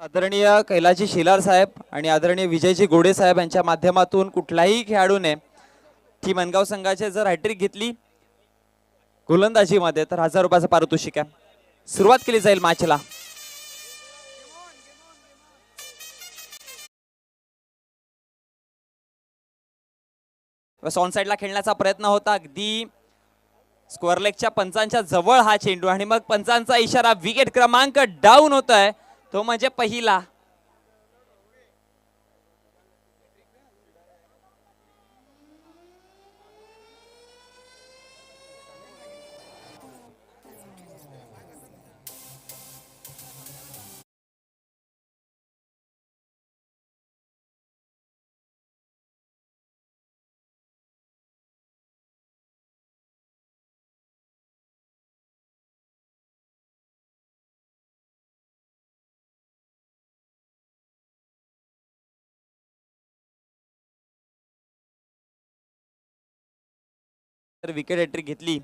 आदरणीय कैलाजी शिलार साहेब आणि आदरणीय विजयजी गोडे साहेब यांच्या माध्यमातून कुठल्याही खेळाडूने ती मनगाव संघाचे जर हॅट्रिक घेतली गोलंदाजीमध्ये तर 1000 रुपयाचं पारितोषिक आहे. सुरुवात केली जाईल मॅचला. ऑन साइडला खेळण्याचा प्रयत्न होता, अगदी स्क्वेअर लेगच्या पंचांच्या जवळ हा चेंडू आणि मग पंचांचा इशारा. विकेट क्रमांक डाऊन होत आहे, तो म्हणजे पहिला. तर विकेट हॅट्रिक घेतली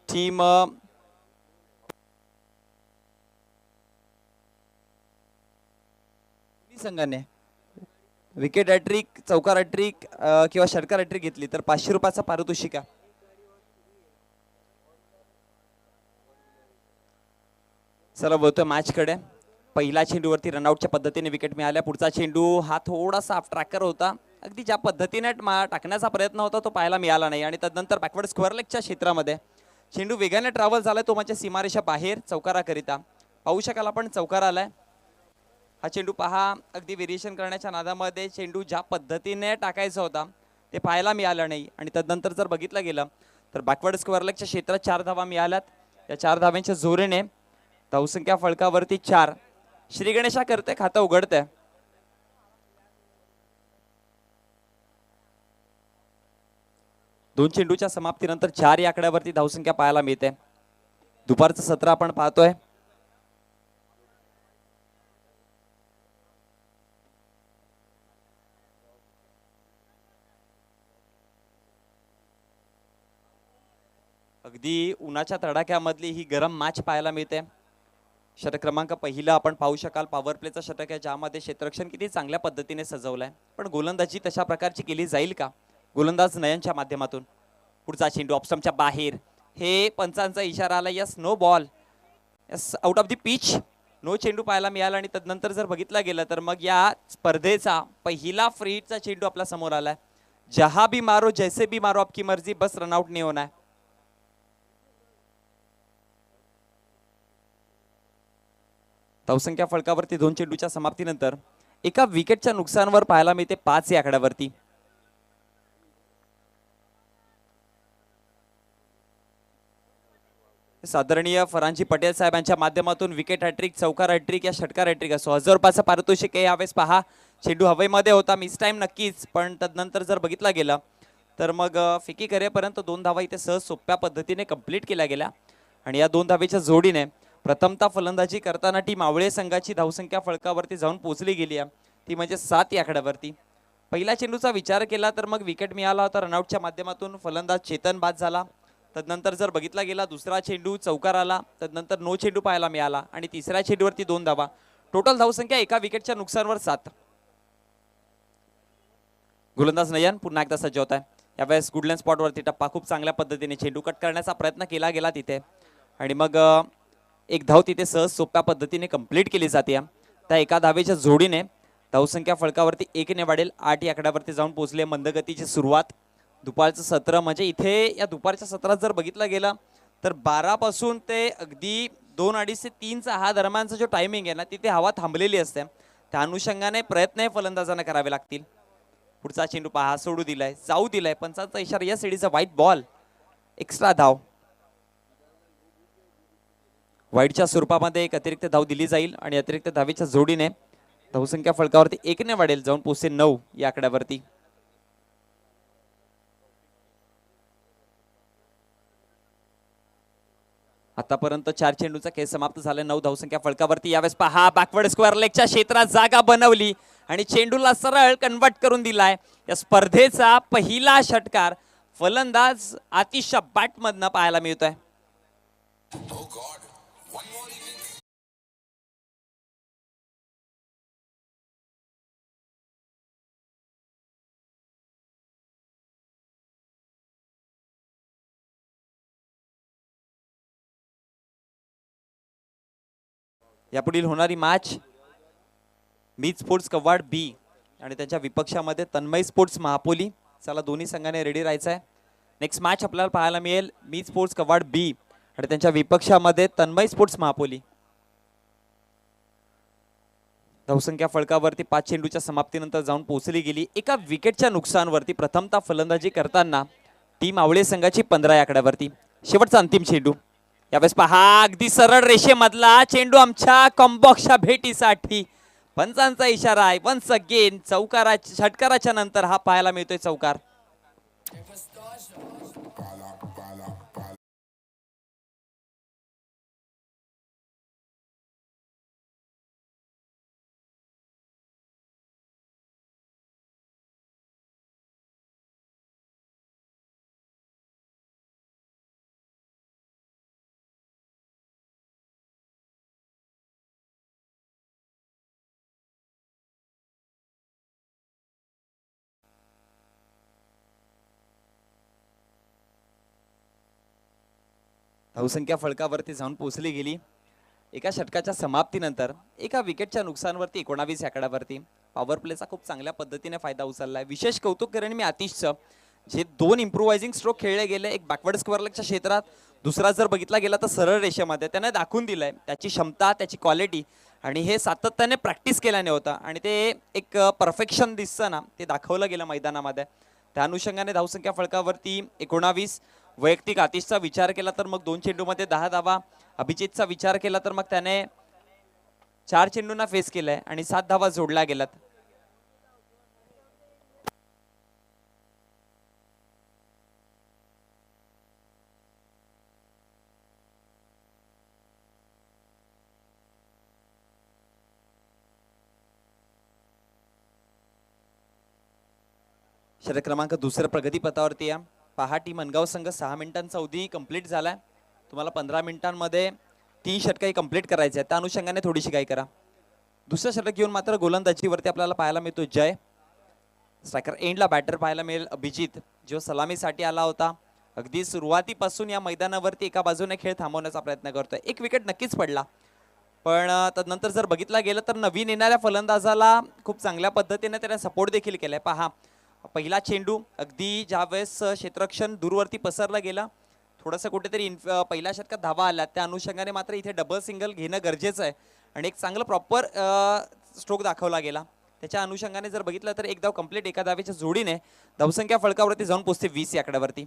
टीम संघाने. विकेट हॅट्रिक, चौकार हॅट्रिक किंवा षटकार हॅट्रिक घेतली तर 500 रुपयाचा पारितोषिक आहे. चला बोलतोय मॅच कडे. पहिला चेंडूवरती रनआउटच्या पद्धतीने विकेट मिळाल्या. पुढचा चेंडू हा थोडासा ऑफ ट्रॅकर होता, अगदी ज्या पद्धतीने टाकण्याचा प्रयत्न होता तो पाहायला मिळाला नाही. आणि त्यानंतर बॅकवर्ड स्क्वेअर लेगच्या क्षेत्रामध्ये चेंडू वेगाने ट्रॅव्हल झालाय, तो म्हणजे सीमारेषा बाहेर चौकाराकरिता. पाहू शकाल आपण चौकार आलाय. हा चेंडू पहा, अगदी व्हेरिएशन करण्याच्या नादामध्ये चेंडू ज्या पद्धतीने टाकायचा होता ते पाहायला मिळालं नाही. आणि त्यानंतर जर बघितलं गेलं तर बॅकवर्ड स्क्वेअर लेगच्या क्षेत्रात 4 धावा मिळाल्यात. या 4 धाव्यांच्या जोरीने धावसंख्या फलकावरती 4. श्री गणेशा करते खातं उघडते. दोन चेंडूच्या समाप्तीनंतर 4 या आकड्यावरती धावसंख्या पाहायला मिळते. दुपारचं सत्र आपण पाहतोय. अगदी उन्हाच्या तडाख्यामधली ही गरम मॅच पाहायला मिळते. षटक क्रमांक पहिला आपण पाहू शकाल, पॉवर प्लेचा षटक आहे ज्यामध्ये क्षेत्ररक्षण किती चांगल्या पद्धतीने सजवलंय. पण गोलंदाजी तशा प्रकारची केली जाईल का गोलंदाज नयनच्या माध्यमातून. पुढचा चेंडू ऑप्स्टम्पच्या बाहेर. हे पंचांचा इशारा आला, yes no ball, yes out of the pitch. No चेंडू पाहायला मिळाला. आणि त्यानंतर जर बघितलं गेलं तर मग या स्पर्धेचा पहिला फ्री हिटचा चेंडू आपल्या समोर आलाय. जहा भी मारो जैसे भी मारो आपकी मर्जी, बस रनआउट नाही होणार. धावसंख्या फलकावरती 2 चेंडूच्या समाप्तीनंतर एका विकेटच्या नुकसानवर पाहायला मिळते 5 या आकड्यावरती. आदरणीय फरांजी पटेल साहेब यांच्या माध्यमातून विकेट हॅट्रिक, चौकार हॅट्रिक या षटकार हॅट्रिक असो 1000 रुपयाचं पारितोषिक आहे. यावेळेस पहा चेंडू हवेमध्ये होता, मिस टाइम नक्कीच, पण त्यानंतर जर बघितला गेला तर मग फिकी करेपर्यंत 2 धावा इथे सहज सोप्या पद्धतीने कंप्लीट केल्या गेल्या. आणि या 2 धावेच्या जोडीने प्रथमतः फलंदाजी करताना टीम आवळे संघाची धावसंख्या फलकावरती जाऊन पोहोचली गेली आहे, ती म्हणजे 7 या आकड्यावरती. पहिल्या चेंडूचा विचार केला तर मग विकेट मिळाला होता रनआउटच्या माध्यमातून, फलंदाज चेतन बाद झाला. त्यानंतर जर बघितला गेला दुसरा चेंडू चौकार आला, त्यानंतर नो चेंडू पाहायला मिळाला आणि तिसऱ्या चेंडूवरती 2 धावा. टोटल धावसंख्या एका विकेटच्या नुकसानवर 7. गोलंदाज नयन पुन्हा एकदा सज्ज होत आहे. यावेळेस गुडलँड स्पॉटवरती टप्पा खूप चांगल्या पद्धतीने चेंडू कट करण्याचा प्रयत्न केला गेला तिथे. आणि मग एक धाव तिथे सहज सोप्या पद्धतीने कंप्लीट केली जाते. त्या एका धावेच्या जोडीने धावसंख्या फलकावरती 1 ने वाढेल. 8 या आकड्यावरती जाऊन पोहोचले. मंदगतीची सुरुवात. दुपारचं सत्र म्हणजे इथे या दुपारच्या सत्रात जर बघितलं गेलं तर 12 पासून ते अगदी 2, 2:30 ते 3चा हा दरम्यानचा जो टायमिंग आहे ना, तिथे हवा थांबलेली असते. त्या अनुषंगाने प्रयत्न फलंदाजांना करावे लागतील. पुढचा चेंडू पहा, सोडू दिलाय, जाऊ दिलाय, पंचांचा इशारा, या सीडीचा व्हाईट बॉल. एक्स्ट्रा धाव. वाईटच्या स्वरूपामध्ये एक अतिरिक्त धाव दिली जाईल आणि अतिरिक्त धावेच्या जोडीने धावसंख्या फलकावरती 1 ने वाढेल, जाऊन पोहोचते 9 या आकड्यावरती. आतापर्यंत 4 चेंडूचा खेळ समाप्त झाला. 9 धावसंख्या फलकावरती. यावेळेस पहा बॅकवर्ड स्क्वेअर लेगच्या क्षेत्रात जागा बनवली आणि चेंडूला सरळ कन्वर्ट करून दिलाय. या स्पर्धेचा पहिला षटकार फलंदाज आतिश बॅटमधनं पाहायला मिळतोय. यापुढील होणारी मॅच मीत स्पोर्ट्स कव्वाड बी आणि त्यांच्या विपक्षामध्ये तन्मय स्पोर्ट्स महापोली. चला दोन्ही संघाने रेडी राहायचं आहे. नेक्स्ट मॅच आपल्याला पाहायला मिळेल मीत स्पोर्ट्स कव्वाड बी आणि त्यांच्या विपक्षामध्ये तन्मय स्पोर्ट्स महापोली. धावसंख्या फलकावरती 5 चेंडूच्या समाप्तीनंतर जाऊन पोहोचली गेली. एका विकेटच्या नुकसानवरती प्रथमतः फलंदाजी करताना टीम आवळे संघाची 15 या आकड्यावरती. शेवटचा अंतिम चेंडू यावेळेस पहा अगदी सरळ रेषेमधला चेंडू आमच्या कॉम्बॉक्सच्या भेटीसाठी. पंचांचा इशारा आहे. वन्स अगेन चौकाराच्या षटकाराच्या नंतर हा पाहायला मिळतोय चौकार. धावसंख्या फलकावरती जाऊन पोहोचली गेली. एका षटकाच्या समाप्तीनंतर एका विकेटच्या नुकसानवरती 19 आकड्यावरती पॉवर प्लेचा खूप चांगल्या पद्धतीने फायदा उचललाय. विशेष कौतुक करेन मी आतिशचं, जे 2 इम्प्रोवायझिंग स्ट्रोक खेळले गेले. एक बॅकवर्ड स्क्वेअर लेगच्या क्षेत्रात, दुसरा जर बघितला गेला तर सरळ रेषेमध्ये. त्याने दाखवून दिलंय त्याची क्षमता, त्याची क्वालिटी आणि हे सातत्याने प्रॅक्टिस केल्याने होता आणि ते एक परफेक्शन दिसतं ना, ते दाखवलं गेलं मैदानामध्ये. त्या अनुषंगाने धावसंख्या फलकावरती 19. वैयक्तिक आतिशचा विचार केला तर मग 2 चेंडूमध्ये 10 धावा. अभिजितचा विचार केला तर मग त्याने 4 चेंडूंना फेस केलाय आणि 7 धावा जोडल्या गेल्यात. षटक क्रमांक 2 प्रगतीपथावरती या. पहा टीम मनगाव संघ 6 मिनिटांचा अवधी कंप्लीट झालाय. तुम्हाला 15 मिनिटांमध्ये 3 षटकं कंप्लीट करायचे आहेत. त्या अनुषंगाने थोडीशी काय करा. दुसरं षटक घेऊन मात्र गोलंदाजीवरती आपल्याला पाहायला मिळतो जय. स्ट्रायकर एंडला बॅटर पाहायला मिळेल अभिजित, जो सलामीसाठी आला होता. अगदी सुरुवातीपासून या मैदानावरती एका बाजूने खेळ थांबवण्याचा प्रयत्न करतोय. एक विकेट नक्कीच पडला, पण तदनंतर जर बघितला गेलं तर नवीन येणाऱ्या फलंदाजाला खूप चांगल्या पद्धतीने त्याने सपोर्ट देखील केलाय. पहा पहिला चेंडू अगदी ज्यावेळेस क्षेत्ररक्षण दूरवरती पसरला गेला, थोडंसं कुठेतरी पहिल्या षटकात धावा आल्या, त्या अनुषंगाने मात्र इथे डबल सिंगल घेणं गरजेचं आहे आणि एक चांगलं प्रॉपर स्ट्रोक दाखवला गेला. त्याच्या अनुषंगाने जर बघितलं तर एक धाव कंप्लीट एका धावेच्या जोडीने धावसंख्या फलकावरती जाऊन पोहोचते 20 या आकड्यावरती.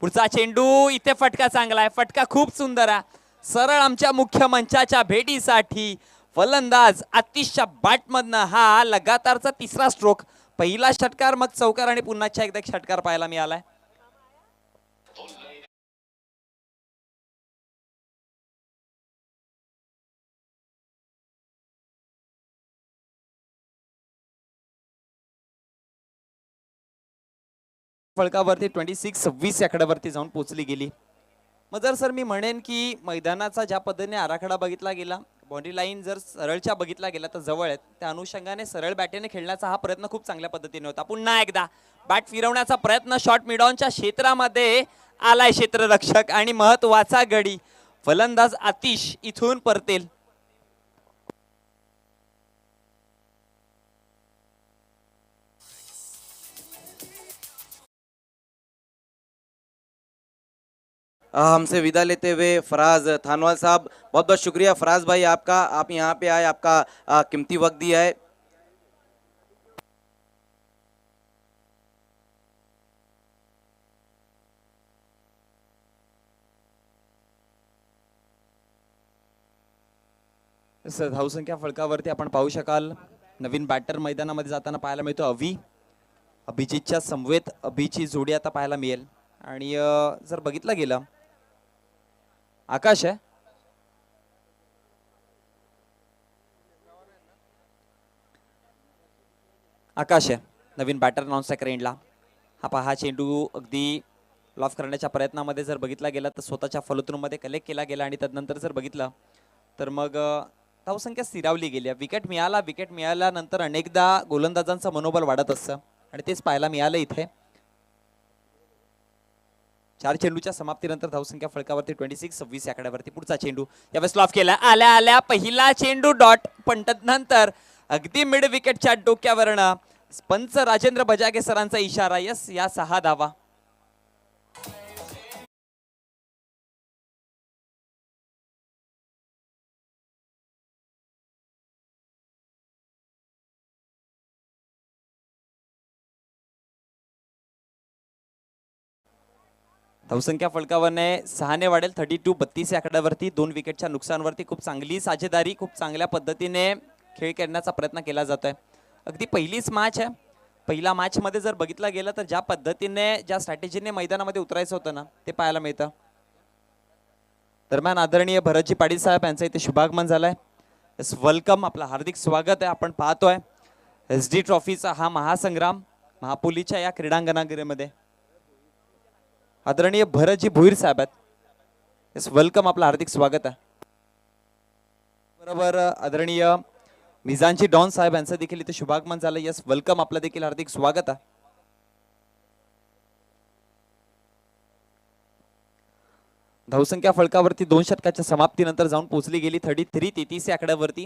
पुढचा चेंडू इथे फटका चांगला आहे. फटका खूप सुंदर आहे. सरळ आमच्या मुख्य मंचाच्या भेटीसाठी फलंदाज आतिशच्या बॅटमधनं हा लगातारचा 3रा स्ट्रोक. पहिला षटकार, मग चौकार आणि पुन्हा एकदा एक षटकार पाहायला मिळालाय. फलकावरती 26-26 आकड्यावरती जाऊन पोहोचली गेली. मग जर सर मी म्हणेन की मैदानाचा ज्या पद्धतीने आराखडा बघितला गेला, बाउंड्री लाईन जर सरळच्या बघितला गेला तर जवळ आहेत, त्या अनुषंगाने सरळ बॅटेने खेळण्याचा हा प्रयत्न खूप चांगल्या पद्धतीने होता. पुन्हा एकदा बॅट फिरवण्याचा प्रयत्न, शॉट मिडॉनच्या क्षेत्रामध्ये आलाय क्षेत्ररक्षक आणि महत्वाचा गडी फलंदाज आतिश इथून परतेल. हमसे विदा लेते हुए फराज थानवाल साहब, बहुत बहुत शुक्रिया फराज भाई आपका, आप यहाँ पे आए, आपका कीमती वक्त दिया है. धावसंख्या फलकावरती आपण पाहू शकाल नवीन बॅटर मैदानामध्ये जाताना पाहायला मिळतो अवी. अभिजितच्या समवेत अभिची जोडी आता पाहायला मिळेल आणि जर बघितलं गेलं आकाश आहे, आकाश आहे नवीन बॅटर नॉन स्ट्रायकर एंडला. हा पहा चेंडू अगदी लॉफ करण्याच्या प्रयत्नामध्ये जर बघितला गेला तर स्वतःच्या फॉलोथ्रूमध्ये कलेक्ट केला गेला आणि त्यानंतर जर बघितलं तर मग धावसंख्या स्थिरावली गेली. विकेट मिळाल्यानंतर अनेकदा गोलंदाजांचं मनोबल वाढत असतं आणि तेच पाहायला मिळालं इथे. 4 चेंडूच्या समाप्तीनंतर धावसंख्या फलकावरती 26-26 या आकड्यावरती. पुढचा चेंडू यावेळेस लॉफ केला, आल्या आल्या पहिला चेंडू डॉट, पण तदनंतर अगदी मिड विकेटच्या डोक्यावरनं पंच राजेंद्र बजागे सरांचा इशारा. यस, या 6 धावा. धावसंख्या फलकावरने 6ने वाढेल. 32-32 या आकड्यावरती. 2 विकेटच्या नुकसानवरती खूप चांगली साजेदारी, खूप चांगल्या पद्धतीने खेळ करण्याचा प्रयत्न केला जातोय. अगदी पहिलीच मॅच आहे. पहिला मॅच मध्ये जर बघितला गेला तर ज्या पद्धतीने ज्या स्ट्रॅटेजीने मैदानामध्ये उतरायचं होतं ना ते पाहायला मिळतं. दरम्यान आदरणीय भरतजी पाटील साहेब यांचं इथे शुभागमन झालंय. यस, वेलकम, आपलं हार्दिक स्वागत आहे. आपण पाहतोय SD ट्रॉफीचा हा महासंग्राम महापोलीच्या या क्रीडांगणामध्ये. आदरणीय भरतजी भोईर साहेब आहेत. यस, वेलकम, आपलं हार्दिक स्वागत आहे. बरोबर आदरणीय मिजानची डॉन साहेब यांचं देखील इथे शुभागमन झालं. यस, वेलकम, आपलं देखील हार्दिक स्वागत आहे. धावसंख्या फलकावरती 2 षटकाच्या समाप्तीनंतर जाऊन पोहोचली गेली 33-33 या आकड्यावरती.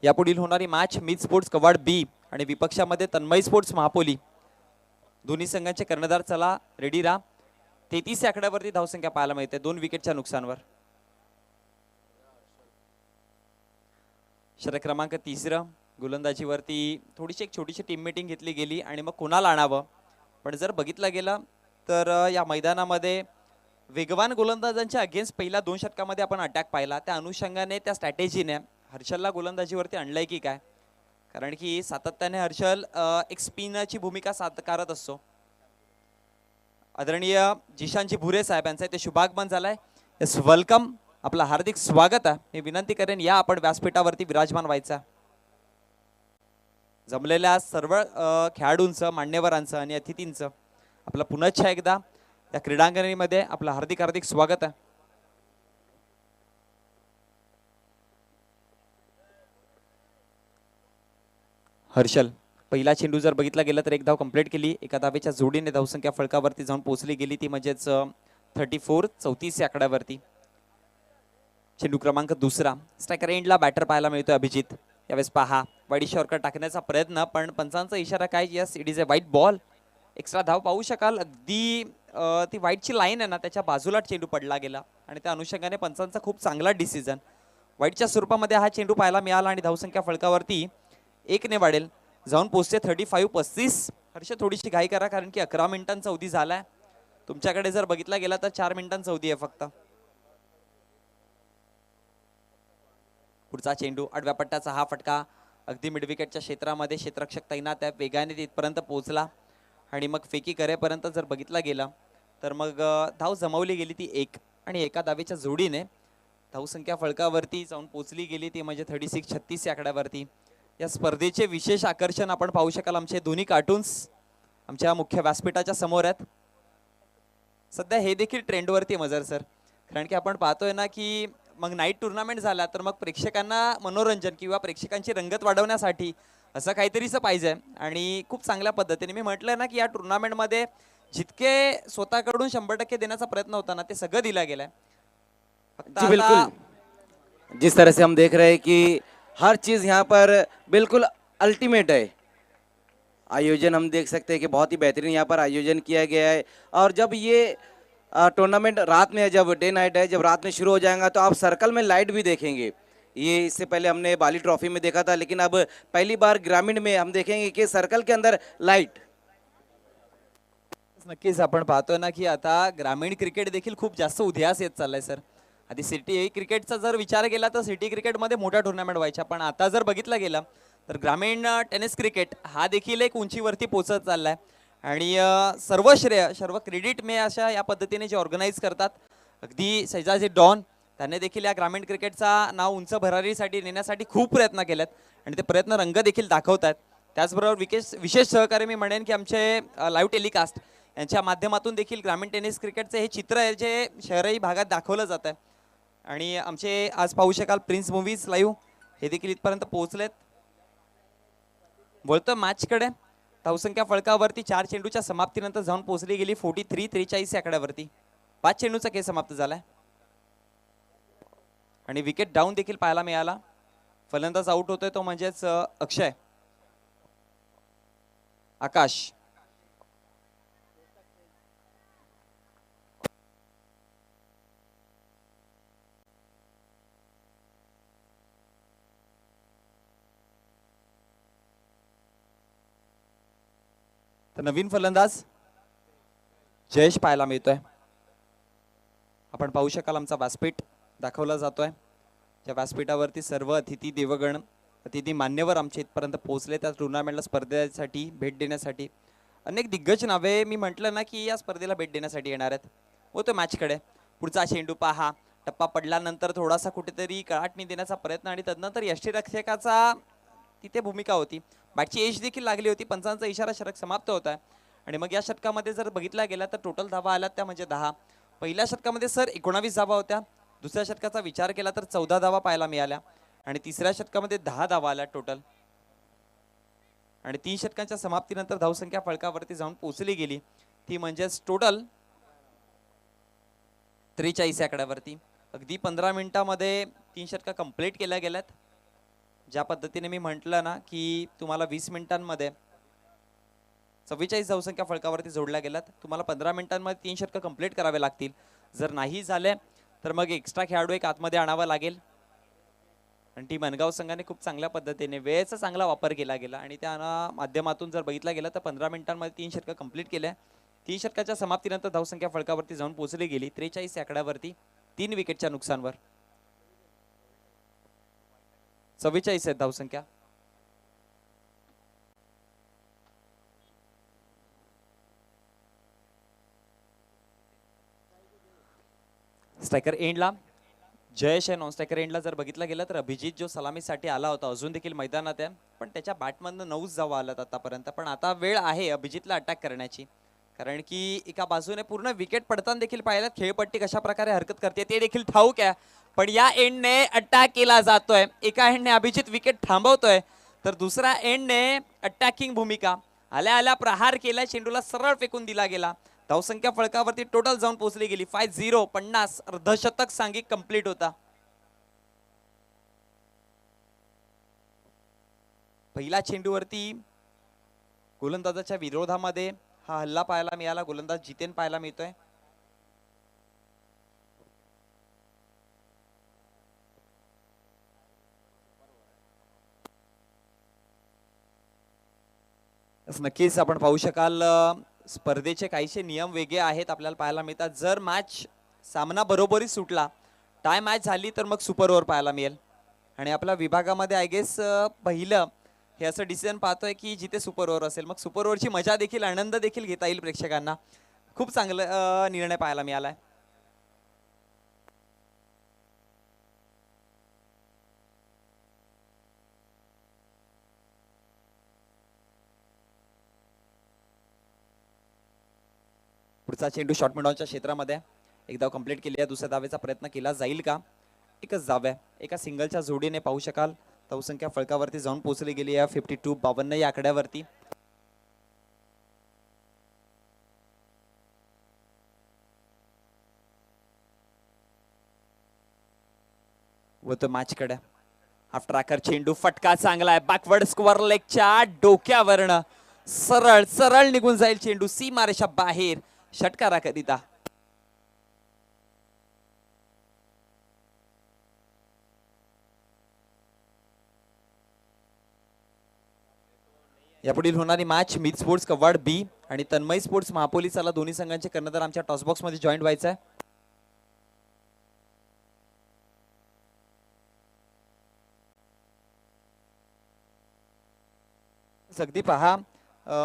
यापुढील होणारी मॅच मित स्पोर्ट्स कवाड बी आणि विपक्षामध्ये तन्मय स्पोर्ट्स महापोली. दोन्ही संघांचे कर्णधार चला रेडी राहा. 33 या आकड्यावरती धावसंख्या पाहायला मिळते 2 विकेटच्या नुकसानवर. षटक क्रमांक 3 गोलंदाजीवरती थोडीशी एक छोटीशी टीम मीटिंग घेतली गेली आणि मग कोणाला आणावं. पण जर बघितलं गेलं तर या मैदानामध्ये वेगवान गोलंदाजांच्या अगेन्स्ट पहिल्या 2 षटकामध्ये आपण अटॅक पाहिला. त्या अनुषंगाने त्या स्ट्रॅटेजीने हर्षलला गोलंदाजीवरती आणलंय की काय, कारण की सातत्याने हर्षल एक स्पिनची भूमिका साकारत असतो. आदरणीय जिशानजी भुरे साहेब यांचा इथे शुभागमन झालाय. यस, वेलकम, आपलं हार्दिक स्वागत आहे. मी विनंती करेन या आपण व्यासपीठावरती विराजमान व्हायचा. जमलेल्या सर्व खेळाडूंचं, मान्यवरांचं आणि अतिथींचं आपलं पुनश्च एकदा या क्रीडांगणीमध्ये आपलं हार्दिक हार्दिक स्वागत आहे. हर्षल पहिला चेंडू जर बघितला गेला तर 1 धाव कंप्लीट केली. एका धावेच्या जोडीने धावसंख्या फलकावरती जाऊन पोहोचली गेली, ती म्हणजेच 34-34 या आकड्यावरती. चेंडू क्रमांक 2 स्ट्रायकर एंडला बॅटर पाहायला मिळतोय अभिजित. यावेळेस पहा वाईड शॉर्टकट टाकण्याचा प्रयत्न, पण पंचांचा इशारा काय, yes it is a white ball. Extra धाव पाहू शकाल. अगदी ती वाईटची लाईन आहे ना त्याच्या बाजूला चेंडू पडला गेला आणि त्या अनुषंगाने पंचांचा खूप चांगला डिसिजन. वाईटच्या स्वरूपामध्ये हा चेंडू पाहायला मिळाला आणि धावसंख्या फलकावरती 1ने वाढेल. जाऊन पोहोचते 35-35. हर्ष थोडीशी घाई करा कारण की 11 मिनिटांचा अवधी झालाय. तुमच्याकडे जर बघितला गेला तर 4 मिनिटांचा अवधी आहे फक्त. पुढचा चेंडू आडव्या पट्ट्याचा हा फटका अगदी मिड विकेटच्या क्षेत्रामध्ये क्षेत्ररक्षक तैनात आहे. वेगाने तिथपर्यंत पोहोचला आणि मग फेकी करेपर्यंत जर बघितला गेला तर मग धाव जमवली गेली ती 1 आणि एका धावेच्या जोडीने धावसंख्या फलकावरती जाऊन पोहोचली गेली ती म्हणजे 36-36 या आकड्यावरती. या स्पर्धेचे विशेष आकर्षण आपण पाहू शकाल. आमचे दोन्ही कार्टून्स आमच्या मुख्य व्यासपीठाच्या समोर आहेत. सध्या हे देखील ट्रेंडवरती मजर सर, कारण की आपण पाहतोय ना की मग नाईट टुर्नामेंट झाला तर मग प्रेक्षकांना मनोरंजन किंवा प्रेक्षकांची रंगत वाढवण्यासाठी असं काहीतरीच पाहिजे. आणि खूप चांगल्या पद्धतीने मी म्हटलं ना की या टुर्नामेंटमध्ये जितके स्वतःकडून 100% देण्याचा प्रयत्न होता ना ते सगळं दिला गेलाय. जी बिल्कुल, जिस तरह से हम देख रहे हैं कि हर चीज यहाँ पर बिल्कुल अल्टीमेट है. आयोजन हम देख सकते हैं कि बहुत ही बेहतरीन यहाँ पर आयोजन किया गया है. और जब ये टूर्नामेंट रात में है, जब डे नाइट है, जब रात में शुरू हो जाएगा तो आप सर्कल में लाइट भी देखेंगे. ये इससे पहले हमने बाली ट्रॉफी में देखा था, लेकिन अब पहली बार ग्रामीण में हम देखेंगे कि सर्कल के अंदर लाइट. नक्कीच आपण पाहतोय ना की आता ग्रामीण क्रिकेट देखील खूप जास्त उदयास येत चाललाय सर. आधी सिटी क्रिकेटचा जर विचार केला तर सिटी क्रिकेटमध्ये मोठ्या टुर्नामेंट व्हायच्या, पण आता जर बघितला गेला तर ग्रामीण टेनिस क्रिकेट हा देखील एक उंचीवरती पोहोचत चाललाय. आणि सर्व श्रेय सर्व क्रेडिट मी अशा या पद्धतीने जे ऑर्गनाईज करतात अगदी सैजाजी डॉन त्याने देखील या ग्रामीण क्रिकेटचा नाव उंच भरारीसाठी नेण्यासाठी खूप प्रयत्न केलेत आणि ते प्रयत्न रंग देखील दाखवत आहेत. त्याचबरोबर विशेष सहकार्य मी म्हणेन की आमचे लाईव्ह टेलिकास्ट यांच्या माध्यमातून देखील ग्रामीण टेनिस क्रिकेटचे हे चित्र आहे जे शहरी भागात दाखवलं जात आहे. आणि आमचे आज पाहू शकाल प्रिन्स मूवीज लाईव्ह हे देखील इथपर्यंत पोहोचलेत. बोलतो मॅचकडे. धावसंख्या फलकावरती 4 चेंडूच्या समाप्तीनंतर जाऊन पोहोचली गेली 43-43 या आकड्यावरती. 5 चेंडूचा खेळ समाप्त झालाय आणि विकेट डाऊन देखील पाहायला मिळाला. फलंदाज आउट होतोय तो म्हणजेच अक्षय. आकाश तर नवीन फलंदाज जयेश पाहायला मिळतोय. आपण पाहू शकाल आमचा व्यासपीठ दाखवला जातोय. त्या व्यासपीठावरती सर्व अतिथी देवगण अतिथी मान्यवर आमच्या इथपर्यंत पोहोचले. त्या टुर्नामेंटला स्पर्धेसाठी भेट देण्यासाठी अनेक दिग्गज नावे मी म्हटलं ना की या स्पर्धेला भेट देण्यासाठी येणार आहेत. होतो मॅचकडे. पुढचा चेंडू पहा. टप्पा पडल्यानंतर थोडासा कुठेतरी कळाटणी देण्याचा प्रयत्न आणि तदनंतर यष्टीरक्षकाचा तिथे भूमिका होती. बॅटची एज देखील लागली होती. पंचांचा इशारा षटक समाप्त होता आणि मग या षटकामध्ये जर बघितला गेला तर टोटल धावा आल्या त्या म्हणजे 10. पहिल्या षटकामध्ये सर 19 धावा होत्या. दुसऱ्या षटकाचा विचार केला तर 14 धावा पाहायला मिळाल्या आणि तिसऱ्या षटकामध्ये 10 धावा आल्या टोटल. आणि 3 षटकांच्या समाप्तीनंतर धावसंख्या फळकावरती जाऊन पोहोचली गेली. ती म्हणजेच टोटल 43 आकड्यावरती. अगदी 15 मिनिटांमध्ये 3 षटका कंप्लीट केल्या गेल्यात. ज्या पद्धतीने मी म्हटलं ना की तुम्हाला 20 मिनिटांमध्ये 44 धावसंख्या फळकावरती जोडल्या गेल्यात. तुम्हाला 15 मिनिटांमध्ये 3 षटकं कंप्लीट करावे लागतील. जर नाही झाले तर मग एक्स्ट्रा खेळाडू एक आतमध्ये आणावा लागेल. आणि टीम मनगाव संघाने खूप चांगल्या पद्धतीने वेळेचा चांगला वापर केला गेला आणि त्या माध्यमातून जर बघितला गेला तर 15 मिनिटांमध्ये 3 षटकं कंप्लीट केल्या. 3 षटकाच्या समाप्तीनंतर धावसंख्या फळकावरती जाऊन पोहोचली गेली 43 आकड्यावरती 3 विकेटच्या नुकसानवर. 44 आहेत धावसंख्या. स्ट्रायकर एंडला जयेश आहे. नॉन स्ट्रायकर एंडला जर बघितला गेला तर अभिजित जो सलामीसाठी आला होता अजून देखील मैदानात आहे. पण त्याच्या बॅटमधनं 9 धावा आल्यात आतापर्यंत. पण आता वेळ आहे अभिजितला अटॅक करण्याची. कारण की एका बाजूने पूर्ण विकेट पडताना देखील पाहिलं खेळपट्टी कशा प्रकारे हरकत करते ते देखील ठाऊक आहे. पण या एंडने अटॅक केला जातोय. एका एंडने अभिजित विकेट थांबवतोय तर दुसऱ्या एंडने अटॅकिंग भूमिका. आल्या आल्या प्रहार केला. चेंडूला सरळ फेकून दिला गेला. धावसंख्या फळकावरती टोटल जाऊन पोहोचली गेली 50 50. अर्धशतक सांघिक कंप्लीट होता. पहिल्या चेंडूवरती गोलंदाजाच्या विरोधामध्ये हा हल्ला पाहायला मिळाला. गोलंदाज जितेन पाहायला मिळतोय. नक्कीच आपण पाहू शकाल स्पर्धेचे काहीशे नियम वेगळे आहेत आपल्याला पाहायला मिळतात. जर मॅच सामना बरोबरी सुटला टाय मॅच झाली तर मग सुपर ओव्हर पाहायला मिळेल. आणि आपल्या विभागामध्ये आय गेस पहिलं हे असं डिसिजन पाहतोय की जिथे सुपर ओव्हर असेल मग सुपर ओव्हरची मजा देखील आनंद देखील घेता येईल प्रेक्षकांना. खूप चांगला निर्णय पाहायला मिळालाय. पुढचा चेंडू शॉर्ट मिडॉनच्या क्षेत्रामध्ये एक धाव कंप्लीट केली आहे. दुसऱ्या धावेचा प्रयत्न केला जाईल का? एकच धाव आहे. एका सिंगलच्या जोडीने पाहू शकाल धावसंख्या फळकावरती जाऊन पोहोचली गेली आहे 52 52 या आकड्यावरती. व तो मॅचकडे हाफ ट्रॅकर चेंडू फटका चांगला आहे. बॅकवर्ड स्क्वेअर लेगच्या डोक्यावरनं सरळ सरळ निघून जाईल चेंडू सीमारेषा बाहेर षटकाराकरिता. यापुढील होणारी match myth sports Kawad B आणि तन्मय स्पोर्ट्स महापोलिसाला दोन्ही संघांचे कर्णधार आमच्या टॉस बॉक्स मध्ये जॉईन व्हायचं आहे. अगदी पहा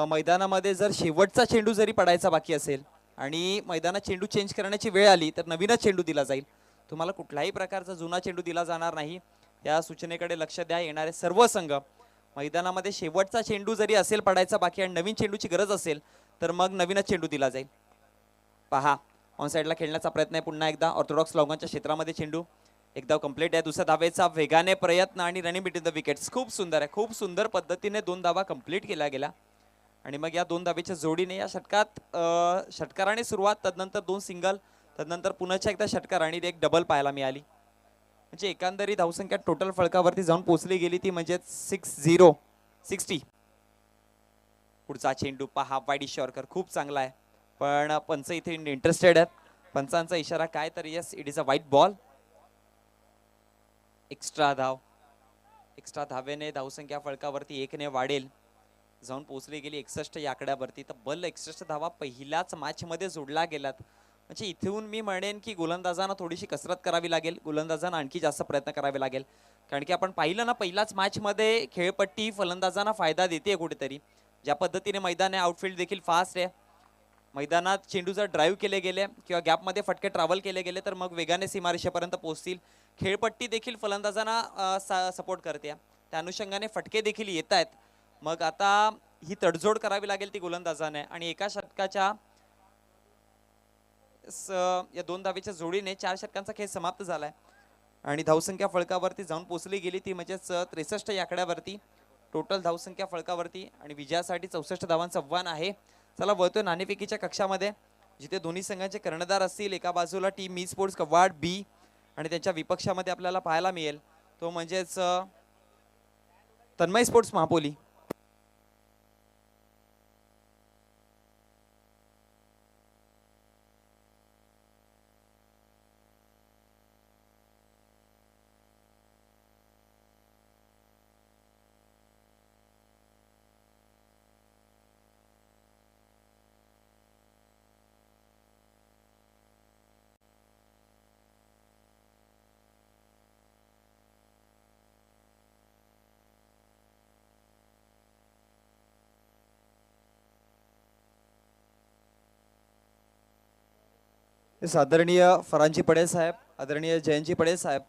मैदानामध्ये जर शेवटचा चेंडू जरी पडायचा बाकी असेल आणि मैदानात चेंडू चेंज करण्याची वेळ आली तर नवीनच चेंडू दिला जाईल. तुम्हाला कुठल्याही प्रकारचा जुना चेंडू दिला जाणार नाही. या सूचनेकडे लक्ष द्या. येणारे सर्व संघ मैदानामध्ये शेवटचा चेंडू जरी असेल पडायचा बाकी आणि नवीन चेंडूची गरज असेल तर मग नवीनच चेंडू दिला जाईल. पहा ऑन साईडला खेळण्याचा प्रयत्न आहे पुन्हा एकदा. ऑर्थोडॉक्स लॉंगांच्या क्षेत्रामध्ये चेंडू एक धाव कंप्लीट आहे. दुसऱ्या धावेचा वेगाने प्रयत्न आणि रनिंग बिटवीन द विकेट्स खूप सुंदर आहे. खूप सुंदर पद्धतीने 2 धावा कंप्लीट केल्या गेल्या आणि मग या 2 धावेच्या जोडीने या षटकात षटकाराने सुरुवात तदनंतर 2 सिंगल तदनंतर पुन्हा एकदा षटकार आणि एक डबल पाहायला मिळाली. म्हणजे एकंदरीत धावसंख्या टोटल फळकावरती जाऊन पोहोचली गेली ती म्हणजे 60. पुढचा चेंडू पहा वाईड शॉर्कर खूप चांगला आहे, पण पंच इथे इंटरेस्टेड आहेत. पंचांचा इशारा काय तर yes, it is a white ball. Extra धावेने धावसंख्या फळकावरती 1ने वाढेल, जाऊन पोहोचली गेली 61 या आकड्यावरती. तब्बल 61 धावा पहिल्याच मॅच मध्ये जोडला गेलात. म्हणजे इथून मी म्हणेन की गोलंदाजांना थोडीशी कसरत करावी लागेल, गोलंदाजांना आणखी जास्त प्रयत्न करावे लागेल. कारण की आपण पाहिलं ना, पहिल्याच मॅच मध्ये खेळपट्टी फलंदाजांना फायदा देते कुठेतरी. ज्या पद्धतीने मैदान आहे, आउटफील्ड देखील फास्ट आहे. मैदानात चेंडू जर ड्राईव्ह केले गेले किंवा गॅपमध्ये फटके ट्रॅव्हल केले गेले तर मग वेगाने सीमारेषेपर्यंत पोहोचतील. खेळपट्टी देखील फलंदाजांना सपोर्ट करते, त्या अनुषंगाने फटके देखील येत आहेत. मग आता ही तडजोड करावी लागेल ती गोलंदाजाने, आणि एका षटकाच्या या 2 धावेच्या जोडीने 4 षटकांचा खेळ समाप्त झालाय आणि धावसंख्या फळकावरती जाऊन पोहोचली गेली ती म्हणजेच 63 या आकड्यावरती टोटल धावसंख्या फळकावरती. आणि विजयासाठी 64 धावांचं आव्हान आहे. चला वळतोय नाणेफेकीच्या कक्षामध्ये, जिथे दोन्ही संघांचे कर्णधार असतील. एका बाजूला टीम मी स्पोर्ट्स कवाड बी आणि त्यांच्या विपक्षामध्ये आपल्याला पाहायला मिळेल तो म्हणजेच तन्मय स्पोर्ट्स महापोली. आदरणीय फरांजी पडेल साहेब, आदरणीय जयंतजी पडेल साहेब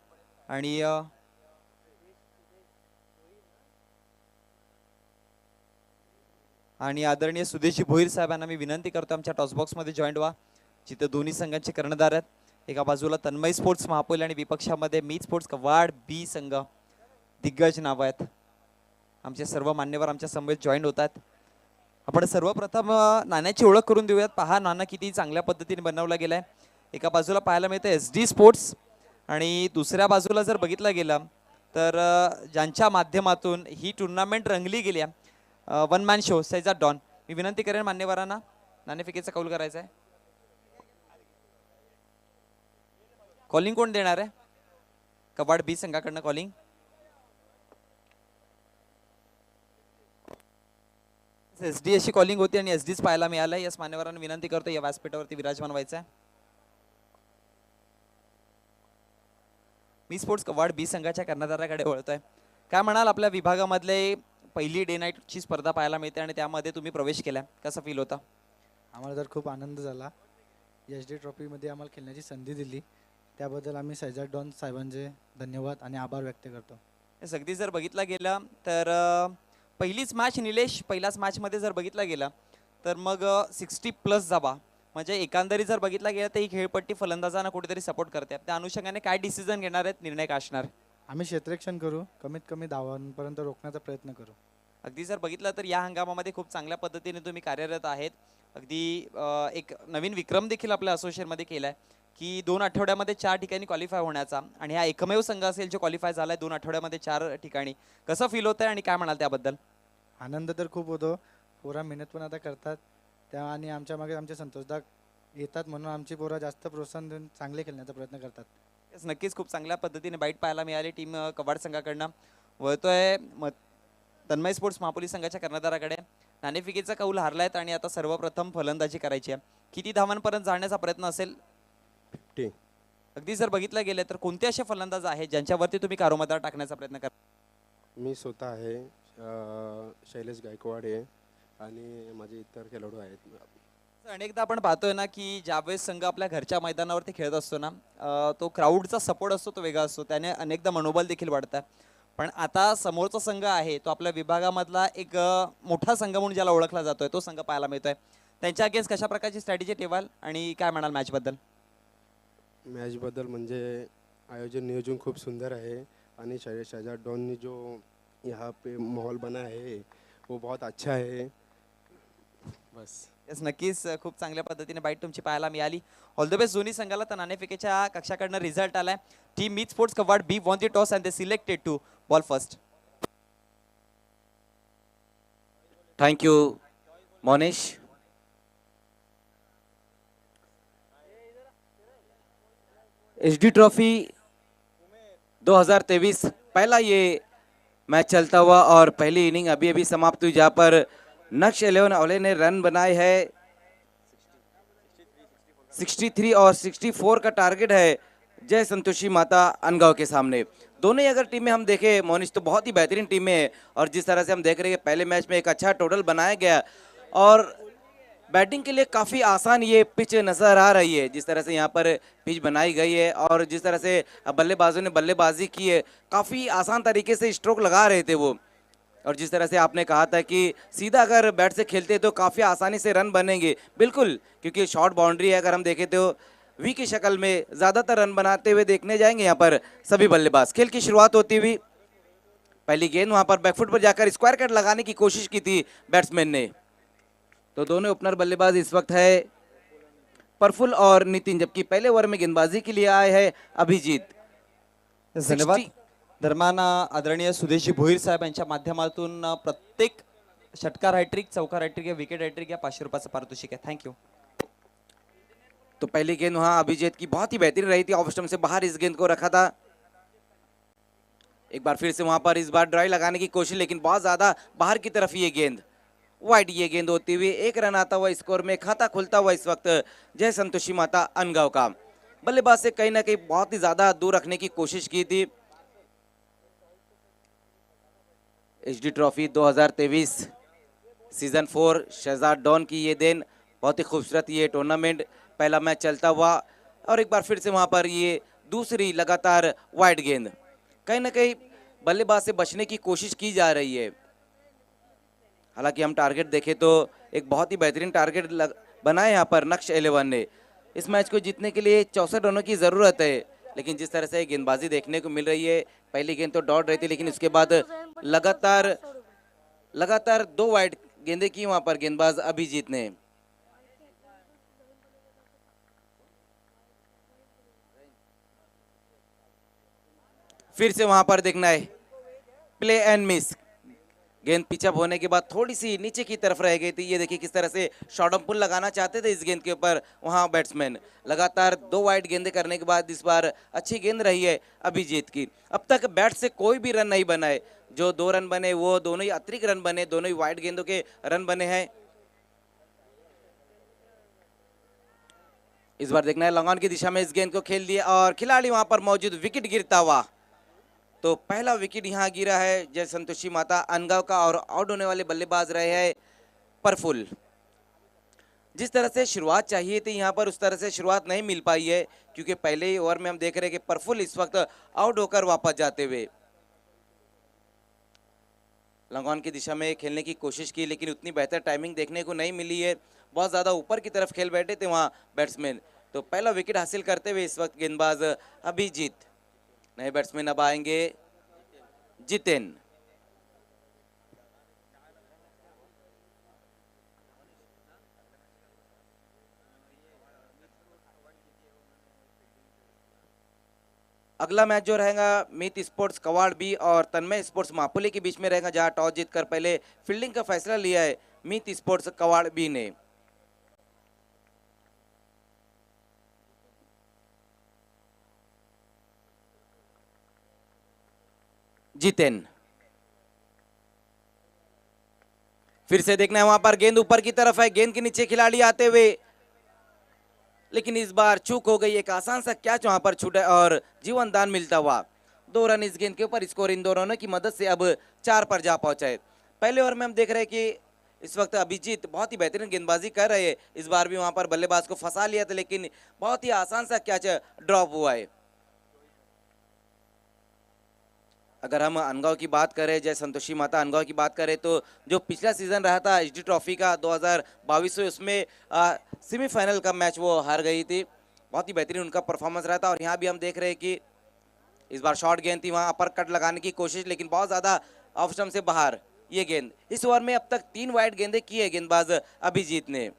आणि आदरणीय सुदेशजी भोईर साहेबांना मी विनंती करतो आमच्या टॉसबॉक्स मध्ये जॉईंट व्हा, जिथे दोन्ही संघांचे कर्णधार आहेत. एका बाजूला तन्मय स्पोर्ट्स महापोली आणि विपक्षामध्ये मी स्पोर्ट्स कवाड बी संघ. दिग्गज नाव आहेत, आमचे सर्व मान्यवर आमच्या समवेत जॉईंट होतात. आपण सर्वप्रथम नाण्याची ओळख करून देऊयात. पहा नाणं किती चांगल्या पद्धतीने बनवला गेलाय. एका बाजूला पाहायला मिळतं SD स्पोर्ट्स आणि दुसऱ्या बाजूला जर बघितलं गेलं तर ज्यांच्या माध्यमातून ही टुर्नामेंट रंगली गेली one man show Sajjad don. मी विनंती करेन मान्यवरांना नाणेफेकीचा कौल करायचा आहे. कॉलिंग कोण देणार आहे? कबाड बी संघाकडनं कॉलिंग. SD अशी कॉलिंग होती आणि SDच पाहायला मिळालं. यास मान्यवरांना विनंती करतो या व्यासपीठावरती विराजमान व्हायचं आहे. मी स्पोर्ट्स कवाड बी संघाच्या कर्णधाराकडे वळतोय. काय म्हणाल, आपल्या विभागामधले पहिली डे नाईटची स्पर्धा पाहायला मिळते आणि त्यामध्ये तुम्ही प्रवेश केला, कसा फील होता? आम्हाला तर खूप आनंद झाला. SD ट्रॉफीमध्ये आम्हाला खेळण्याची संधी दिली त्याबद्दल आम्ही सैजाद डॉन साहेबांचे धन्यवाद आणि आभार व्यक्त करतो. अगदी जर बघितलं गेलं तर पहिलीच मॅच निलेश, पहिल्याच मॅचमध्ये जर बघितलं गेलं तर मग 60+ धावा, म्हणजे एकंदरीत जर बघितलं गेलं तर ही खेळपट्टी फलंदाजांना कुठेतरी सपोर्ट करते. त्या अनुषंगाने काय डिसिजन घेणार आहेत, निर्णय काय असणार? आम्ही क्षेत्ररक्षण करू, कमीत कमी धावांपर्यंत रोखण्याचा प्रयत्न करू. अगदी जर बघितलं तर या हंगामामध्ये खूप चांगल्या पद्धतीने तुम्ही कार्यरत आहेत. अगदी एक नवीन विक्रम देखील आपल्या असोसिएशनमध्ये केलाय की 2 आठवड्यामध्ये 4 ठिकाणी क्वालिफाय होण्याचा, आणि हा एकमेव संघ असेल जो क्वालिफाय झालाय 2 आठवड्यामध्ये 4 ठिकाणी. कसं फील होत आहे आणि काय म्हणाल त्याबद्दल? आनंद तर खूप होतो. पोरा मेहनत पण आता करतात त्या, आणि आमच्या मागे आमचे संतोषदा येतात म्हणून आमची पोरा जास्त प्रोत्साहन देऊन चांगले खेळण्याचा प्रयत्न करतात. नक्कीच खूप चांगल्या पद्धतीने बाईट पाहायला मिळाली टीम कबाड संघाकडनं. वळतोय तन्मय स्पोर्ट्स महापोली संघाच्या कर्णधाराकडे. नाणेफेकीचा कौल हारलायत आणि आता सर्वप्रथम फलंदाजी करायची आहे. किती धावांपर्यंत जाण्याचा प्रयत्न असेल? 50. अगदी जर बघितलं गेलं तर कोणते असे फलंदाज आहेत ज्यांच्यावरती तुम्ही कारोमदार टाकण्याचा प्रयत्न करा? मी स्वतः आहे, शैलेश गायकवाड आहे आणि माझे इतर खेळाडू आहेत. अनेकदा आपण पाहतोय ना की ज्यावेळेस संघ आपल्या घरच्या मैदानावरती खेळत असतो ना, तो क्राऊडचा सपोर्ट असतो तो वेगळा असतो, त्याने अनेकदा मनोबल देखील वाढतं. पण आता समोरचा संघ आहे तो आपल्या विभागामधला एक मोठा संघ म्हणून ज्याला ओळखला जातोय तो संघ पाहायला मिळतोय. त्यांच्या अगेन्स्ट कशा प्रकारची स्ट्रॅटेजी ठेवाल आणि काय म्हणाल मॅचबद्दल? मॅचबद्दल म्हणजे आयोजन नियोजन खूप सुंदर आहे आणि सैजाद डॉन ने जो यहाँ पे माहौल बना है वो बहुत अच्छा है. बस. येस नक्कीच खूप चांगल्या पद्धतीने बाईट तुमची पाहायला मिळाली. ऑल द बेस्ट दोन्ही संघाला. तर नाणेफेकीच्या कक्षाकडनं रिझल्ट आलाय. Team Meet sports Kawad B won the toss and they selected to bowl first. Thank you Monish. HD trophy 2023 पहला ये मैच चलता हुआ और पहली इनिंग अभी अभी समाप्त हुई, जहां पर नक्श 11 औले ने रन बनाए हैं 63 और 64 का टारगेट है जय संतोषी माता अनगांव के सामने. दोनों ही अगर टीमें हम देखें मोनिश तो बहुत ही बेहतरीन टीमें हैं, और जिस तरह से हम देख रहे हैं पहले मैच में एक अच्छा टोटल बनाया गया और बैटिंग के लिए काफ़ी आसान ये पिच नज़र आ रही है. जिस तरह से यहाँ पर पिच बनाई गई है और जिस तरह से बल्लेबाजों ने बल्लेबाजी की है, काफ़ी आसान तरीके से स्ट्रोक लगा रहे थे वो. और जिस तरह से आपने कहा था कि सीधा अगर बैट से खेलते तो काफ़ी आसानी से रन बनेंगे, बिल्कुल, क्योंकि शॉर्ट बाउंड्री है. अगर हम देखें तो वी की शक्ल में ज़्यादातर रन बनाते हुए देखने जाएंगे यहाँ पर सभी बल्लेबाज. खेल की शुरुआत होती हुई पहली गेंद वहाँ पर बैकफुट पर जाकर स्क्वायर कट लगाने की कोशिश की थी बैट्समैन ने. तो दोनों ओपनर बल्लेबाज इस वक्त है प्रफुल्ल और नितिन, जबकि पहले ओवर में गेंदबाजी के लिए आए हैं अभिजीत. धन्यवाद. दरम्यान आदरणीय सुदेशजी भोईर साहेब यांच्या माध्यमातून प्रत्येक षटकार हॅट्रिक, चौकार हॅट्रिक या विकेट हॅट्रिक या 500 रुपयाचं पारितोषिक आहे. थँक्यू. तो पहली गेंद वहां अभिजीत की बहुत ही बेहतरीन रही थी, ऑफ स्टंप से बाहर इस गेंद को रखा था. एक बार फिर से वहां पर इस बार ड्राइव लगाने की कोशिश, लेकिन बहुत ज्यादा बाहर की तरफ ये गेंद वाइड. ये गेंद होती हुई एक रन आता हुआ स्कोर में खाता खुलता हुआ इस वक्त जय संतोषी माता अनगांव का. बल्लेबाज से कहीं ना कहीं बहुत ही ज्यादा दूर रखने की कोशिश की थी. HD trophy 2023 season 4 Shahzad Don की ये दिन, बहुत ही खूबसूरत ये टूर्नामेंट. पहला मैच चलता हुआ और एक बार फिर से वहां पर ये दूसरी लगातार वाइड गेंद. कहीं ना कहीं बल्लेबाज से बचने की कोशिश की जा रही है. हालांकि हम टारगेट देखें तो एक बहुत ही बेहतरीन टारगेट बनाए यहाँ पर नक्श 11 ने. इस मैच को जीतने के लिए 64 रनों की ज़रूरत है, लेकिन जिस तरह से गेंदबाजी देखने को मिल रही है, पहली गेंद तो दौड़ रही थी, लेकिन उसके बाद लगातार 2 वाइड गेंदें की वहां पर गेंदबाज अभिजीत ने. फिर से वहां पर देखना है प्ले एंड मिस. गेंद पिचअप होने के बाद थोड़ी सी नीचे की तरफ रह गई थी. ये देखिए किस तरह से शॉर्ट ऑन पुल लगाना चाहते थे इस गेंद के ऊपर वहां बैट्समैन. लगातार 2 वाइड गेंदें करने के बाद इस बार अच्छी गेंद रही है अभिजीत की. अब तक बैट से कोई भी रन नहीं बना है. जो 2 रन बने वो दोनों ही अतिरिक्त रन बने, दोनों ही वाइड गेंदों के रन बने हैं. इस बार देखना है लॉन्ग ऑन की दिशा में इस गेंद को खेल दिया और खिलाड़ी वहां पर मौजूद, विकेट गिरता हुआ. तो पहला विकेट यहां गिरा है जय संतोषी माता अनगांव का और आउट होने वाले बल्लेबाज रहे हैं प्रफुल्ल. जिस तरह से शुरुआत चाहिए थी यहां पर उस तरह से शुरुआत नहीं मिल पाई है, क्योंकि पहले ही ओवर में हम देख रहे हैं कि प्रफुल्ल इस वक्त आउट होकर वापस जाते हुए. लॉन्ग ऑन की दिशा में खेलने की कोशिश की, लेकिन उतनी बेहतर टाइमिंग देखने को नहीं मिली है. बहुत ज़्यादा ऊपर की तरफ खेल बैठे थे वहाँ बैट्समैन. तो पहला विकेट हासिल करते हुए इस वक्त गेंदबाज अभिजीत. नए बैट्समैन अब आएंगे जितेन. अगला मैच जो रहेगा मीत स्पोर्ट्स कवाड़ बी और तन्मय स्पोर्ट्स मापुली के बीच में रहेगा, जहां टॉस जीतकर पहले फील्डिंग का फैसला लिया है मीत स्पोर्ट्स कवाड़ बी ने. जितेन. फिर से देखना है वहां पर गेंद ऊपर की तरफ है, गेंद के नीचे खिलाड़ी आते हुए, लेकिन इस बार चूक हो गई. एक आसान सा कैच वहां पर छूटा और जीवन दान मिलता हुआ. 2 रन इस गेंद के ऊपर स्कोर इन दोनों की मदद से अब 4 पर जा पहुंचा है. पहले ओवर में हम देख रहे हैं कि इस वक्त अभिजीत बहुत ही बेहतरीन गेंदबाजी कर रहे हैं. इस बार भी वहां पर बल्लेबाज को फंसा लिया था, लेकिन बहुत ही आसान सा कैच ड्रॉप हुआ है. अगर हम अनगांव की बात करें, जय संतोषी माता अनगांव की बात करें, तो जो पिछला सीजन रहा था एचडी ट्रॉफी का 2022 में, उसमें सेमीफाइनल का मैच वो हार गई थी. बहुत ही बेहतरीन उनका परफॉर्मेंस रहा था. और यहाँ भी हम देख रहे हैं कि इस बार शॉर्ट गेंद थी, वहाँ अपर कट लगाने की कोशिश, लेकिन बहुत ज़्यादा ऑफ स्टंप से बाहर. ये गेंद। इस ओवर में अब तक 3 वाइड गेंदें की है गेंदबाज अभिजीत ने।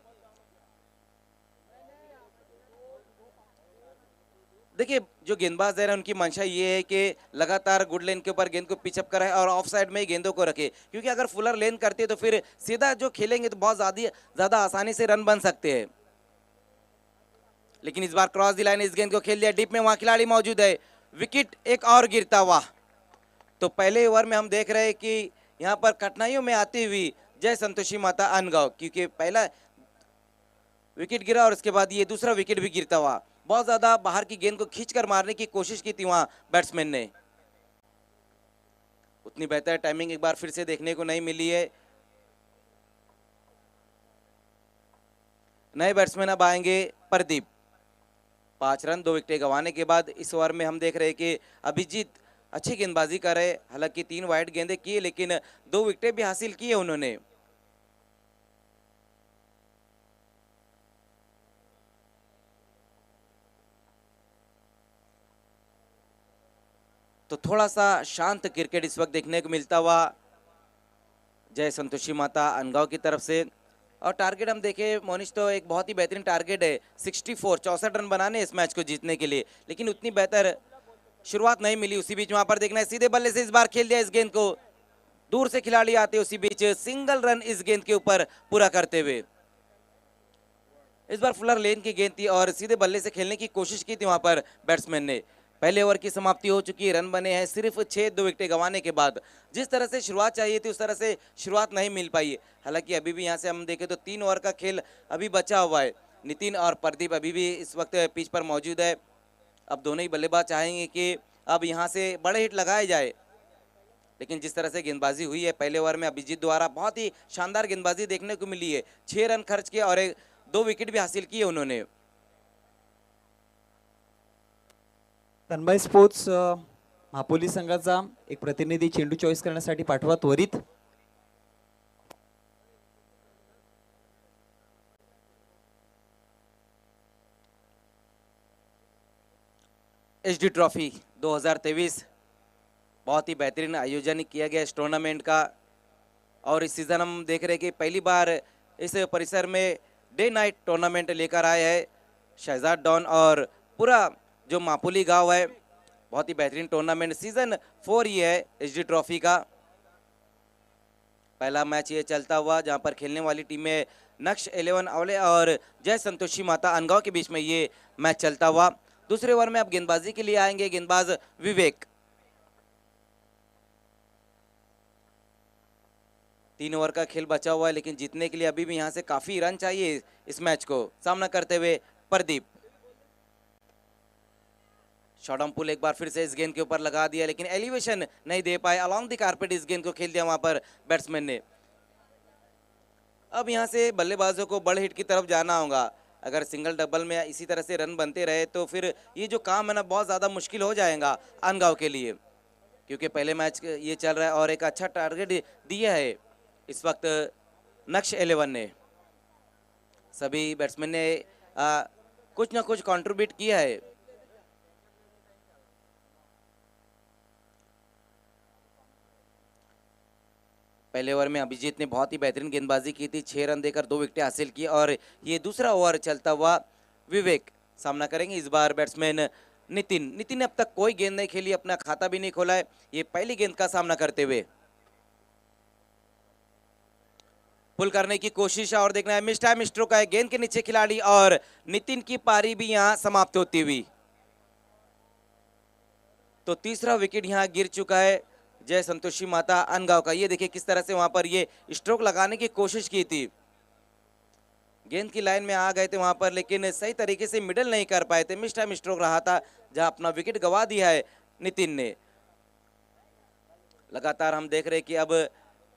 देखिए जो गेंदबाज है ना, उनकी मंशा ये है कि लगातार गुड लेन के ऊपर गेंद को पिचअप कराए और ऑफ साइड में ही गेंदों को रखे, क्योंकि अगर फुलर लेन करते हैं तो फिर सीधा जो खेलेंगे तो बहुत ज्यादा आसानी से रन बन सकते हैं। लेकिन इस बार क्रॉस द लाइन इस गेंद को खेल दिया डीप में, वहां खिलाड़ी मौजूद है, विकेट एक और गिरता हुआ। तो पहले ओवर में हम देख रहे हैं कि यहाँ पर कठिनाइयों में आती हुई जय संतोषी माता अनगांव, क्योंकि पहला विकेट गिरा और उसके बाद ये दूसरा विकेट भी गिरता हुआ। बहुत ज्यादा बाहर की गेंद को खींचकर मारने की कोशिश की थी वहां बैट्समैन ने, उतनी बेहतर टाइमिंग एक बार फिर से देखने को नहीं मिली है। नए बैट्समैन अब आएंगे प्रदीप। 5 रन 2 विकेटें गंवाने के बाद इस ओवर में हम देख रहे हैं कि अभिजीत अच्छी गेंदबाजी कर रहे, हालांकि 3 वाइड गेंदें किए लेकिन 2 विकेटें भी हासिल की है उन्होंने। तो थोड़ा सा शांत क्रिकेट इस वक्त देखने को मिलता हुआ जय संतोषी माता अनगांव की तरफ से। और टारगेट हम देखें मोनिश तो एक बहुत ही बेहतरीन टारगेट है, 64 रन बनाने इस मैच को जीतने के लिए, लेकिन उतनी बेहतर शुरुआत नहीं मिली। उसी बीच वहां पर देखना है सीधे बल्ले से इस बार खेल दिया इस गेंद को, दूर से खिलाड़ी आते उसी बीच सिंगल रन इस गेंद के ऊपर पूरा करते हुए। इस बार फुलर लेन की गेंद थी और सीधे बल्ले से खेलने की कोशिश की थी वहां पर बैट्समैन ने। पहले ओवर की समाप्ति हो चुकी है, रन बने हैं सिर्फ 6, 2 विकेटें गंवाने के बाद। जिस तरह से शुरुआत चाहिए थी उस तरह से शुरुआत नहीं मिल पाई है। हालांकि अभी भी यहाँ से हम देखें तो 3 ओवर का खेल अभी बचा हुआ है। नितिन और प्रदीप अभी भी इस वक्त पिच पर मौजूद है। अब दोनों ही बल्लेबाज चाहेंगे कि अब यहाँ से बड़े हिट लगाए जाए, लेकिन जिस तरह से गेंदबाजी हुई है पहले ओवर में अभिजीत द्वारा बहुत ही शानदार गेंदबाजी देखने को मिली है। 6 रन खर्च किए और 2 विकेट भी हासिल किए उन्होंने। तन्मय स्पोर्ट्स महापोली संघाचा एक प्रतिनिधी चेंडू चॉईस करण्यासाठी पाठवा त्वरित। एचडी ट्रॉफी 2023 बहुत ही बेहतरीन आयोजन किया गया इस टूर्नामेंट का। और इस सीज़न हम देख रहे हैं कि पहली बार इस परिसर में डे नाइट टूर्नामेंट लेकर आए हैं शहजाद डॉन और पूरा जो मापुली गांव है। बहुत ही बेहतरीन टूर्नामेंट सीजन 4 ये है एचडी ट्रॉफी का। पहला मैच ये चलता हुआ जहां पर खेलने वाली टीमें नक्श 11 अवले और जय संतोषी माता अनगांव के बीच में ये मैच चलता हुआ। दूसरे ओवर में अब गेंदबाजी के लिए आएंगे गेंदबाज विवेक। 3 ओवर का खेल बचा हुआ है, लेकिन जीतने के लिए अभी भी यहाँ से काफी रन चाहिए इस मैच को। सामना करते हुए प्रदीप। शॉर्ट ऑन पुल एक बार फिर से इस गेंद के ऊपर लगा दिया, लेकिन एलिवेशन नहीं दे पाए। अलोंग द कारपेट इस गेंद को खेल दिया वहां पर बैट्समैन ने। अब यहाँ से बल्लेबाजों को बड़े हिट की तरफ जाना होगा। अगर सिंगल डबल में इसी तरह से रन बनते रहे तो फिर ये जो काम है ना बहुत ज़्यादा मुश्किल हो जाएगा अनगांव के लिए, क्योंकि पहले मैच ये चल रहा है और एक अच्छा टारगेट दिया है इस वक्त नक्श 11 ने। सभी बैट्समैन ने कुछ ना कुछ कंट्रीब्यूट किया है। पहले ओवर में अभिजीत ने बहुत ही बेहतरीन गेंदबाजी की थी, 6 रन देकर 2 विकेटें हासिल की। और ये दूसरा ओवर चलता हुआ विवेक सामना करेंगे इस बार बैट्समैन नितिन। नितिन ने अब तक कोई गेंद नहीं खेली, अपना खाता भी नहीं खोला है, ये पहली गेंद का सामना करते हुए। पुल करने की कोशिश और देखना है मिस टाइम स्ट्रोक है, गेंद के नीचे खिलाड़ी और नितिन की पारी भी यहां समाप्त होती हुई। तो तीसरा विकेट यहां गिर चुका है जय संतोषी माता अनगांव का। ये देखिए किस तरह से वहां पर ये स्ट्रोक लगाने की कोशिश की थी, गेंद की लाइन में आ गए थे वहां पर, लेकिन सही तरीके से मिडल नहीं कर पाए थे। मिस टाइम स्ट्रोक रहा था जहां अपना विकेट गवा दिया है नितिन ने। लगातार हम देख रहे हैं कि अब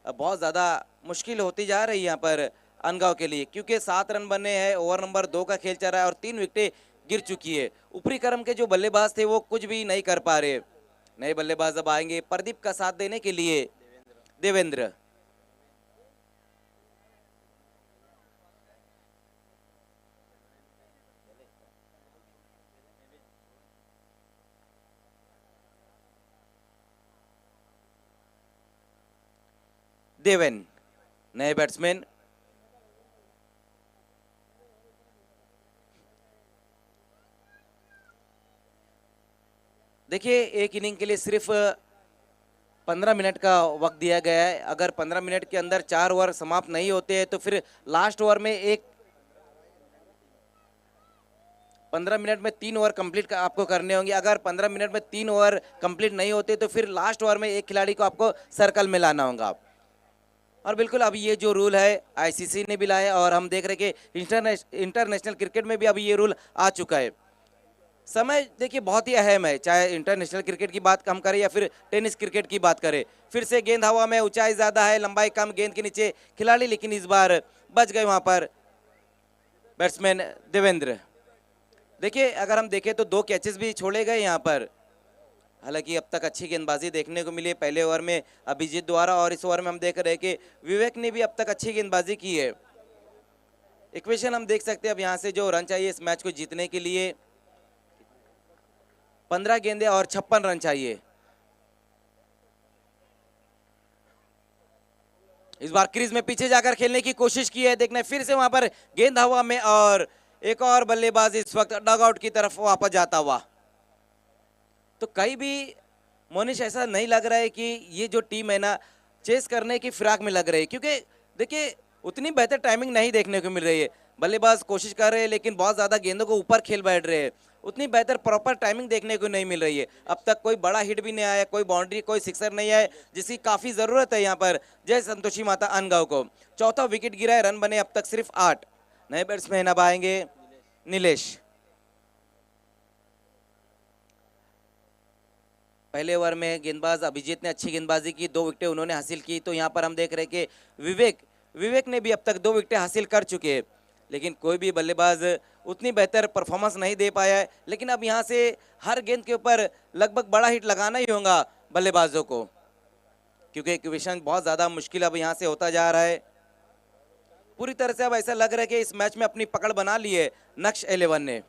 बहुत ज्यादा मुश्किल होती जा रही है यहाँ पर अनगांव के लिए, क्योंकि 7 रन बने हैं, ओवर नंबर 2 का खेल चल रहा है और 3 विकेटें गिर चुकी है। ऊपरी क्रम के जो बल्लेबाज थे वो कुछ भी नहीं कर पा रहे। नए बल्लेबाज अब आएंगे प्रदीप का साथ देने के लिए देवेंद्र। देवेन नए बैट्समैन। देखिए एक इनिंग के लिए सिर्फ 15 मिनट का वक्त दिया गया है। अगर 15 मिनट के अंदर 4 ओवर समाप्त नहीं होते हैं तो फिर लास्ट ओवर में 15 मिनट में 3 ओवर कंप्लीट आपको करने होंगे। अगर 15 मिनट में 3 ओवर कंप्लीट नहीं होते तो फिर लास्ट ओवर में एक खिलाड़ी को आपको सर्कल में लाना होगा। और बिल्कुल अब ये जो रूल है आईसीसी ने भी लाया और हम देख रहे हैं कि इंटरनेशनल क्रिकेट में भी अभी ये रूल आ चुका है। समय देखिए बहुत ही अहम है, चाहे इंटरनेशनल क्रिकेट की बात हम करें या फिर टेनिस क्रिकेट की बात करें। फिर से गेंद हवा में, ऊंचाई ज़्यादा है, लंबाई कम, गेंद के नीचे खिलाड़ी, लेकिन इस बार बच गए वहां पर बैट्समैन देवेंद्र। देखिए अगर हम देखें तो 2 कैचेस भी छोड़े गए यहाँ पर। हालांकि अब तक अच्छी गेंदबाजी देखने को मिली है पहले ओवर में अभिजीत द्वारा, और इस ओवर में हम देख रहे हैं कि विवेक ने भी अब तक अच्छी गेंदबाजी की है। इक्वेशन हम देख सकते हैं अब यहाँ से जो रन चाहिए इस मैच को जीतने के लिए 15 गेंदें और 56 रन चाहिए। इस बार क्रीज में पीछे जाकर खेलने की कोशिश की है, देखना फिर से वहां पर गेंद हवा में और एक और बल्लेबाज इस वक्त डगआउट की तरफ वापस जाता हुआ। तो कहीं भी मोनिश ऐसा नहीं लग रहा है कि ये जो टीम है ना चेस करने की फिराक में लग रही है, क्योंकि देखिए उतनी बेहतर टाइमिंग नहीं देखने को मिल रही है। बल्लेबाज कोशिश कर रहे हैं लेकिन बहुत ज्यादा गेंदों को ऊपर खेल बैठ रहे हैं, उतनी बेहतर प्रॉपर टाइमिंग देखने को नहीं मिल रही है। अब तक कोई बड़ा हिट भी नहीं आया, कोई बाउंड्री, कोई सिक्सर नहीं आया, जिसकी काफी जरूरत है यहाँ पर जय संतोषी माता अनगांव को। चौथा विकेट गिरा है, रन बने अब तक सिर्फ 8। नए बैट्समैन अब आएंगे नीलेश। पहले ओवर में गेंदबाज अभिजीत ने अच्छी गेंदबाजी की, 2 विकेटें उन्होंने हासिल की। तो यहाँ पर हम देख रहे हैं कि विवेक ने भी अब तक 2 विकेटें हासिल कर चुके हैं, लेकिन कोई भी बल्लेबाज उतनी बेहतर परफॉर्मेंस नहीं दे पाया है। लेकिन अब यहाँ से हर गेंद के ऊपर लगभग बड़ा हिट लगाना ही होगा बल्लेबाजों को, क्योंकि इक्वेशन बहुत ज़्यादा मुश्किल अब यहाँ से होता जा रहा है। पूरी तरह से अब ऐसा लग रहा है कि इस मैच में अपनी पकड़ बना ली है नक्श 11 ने।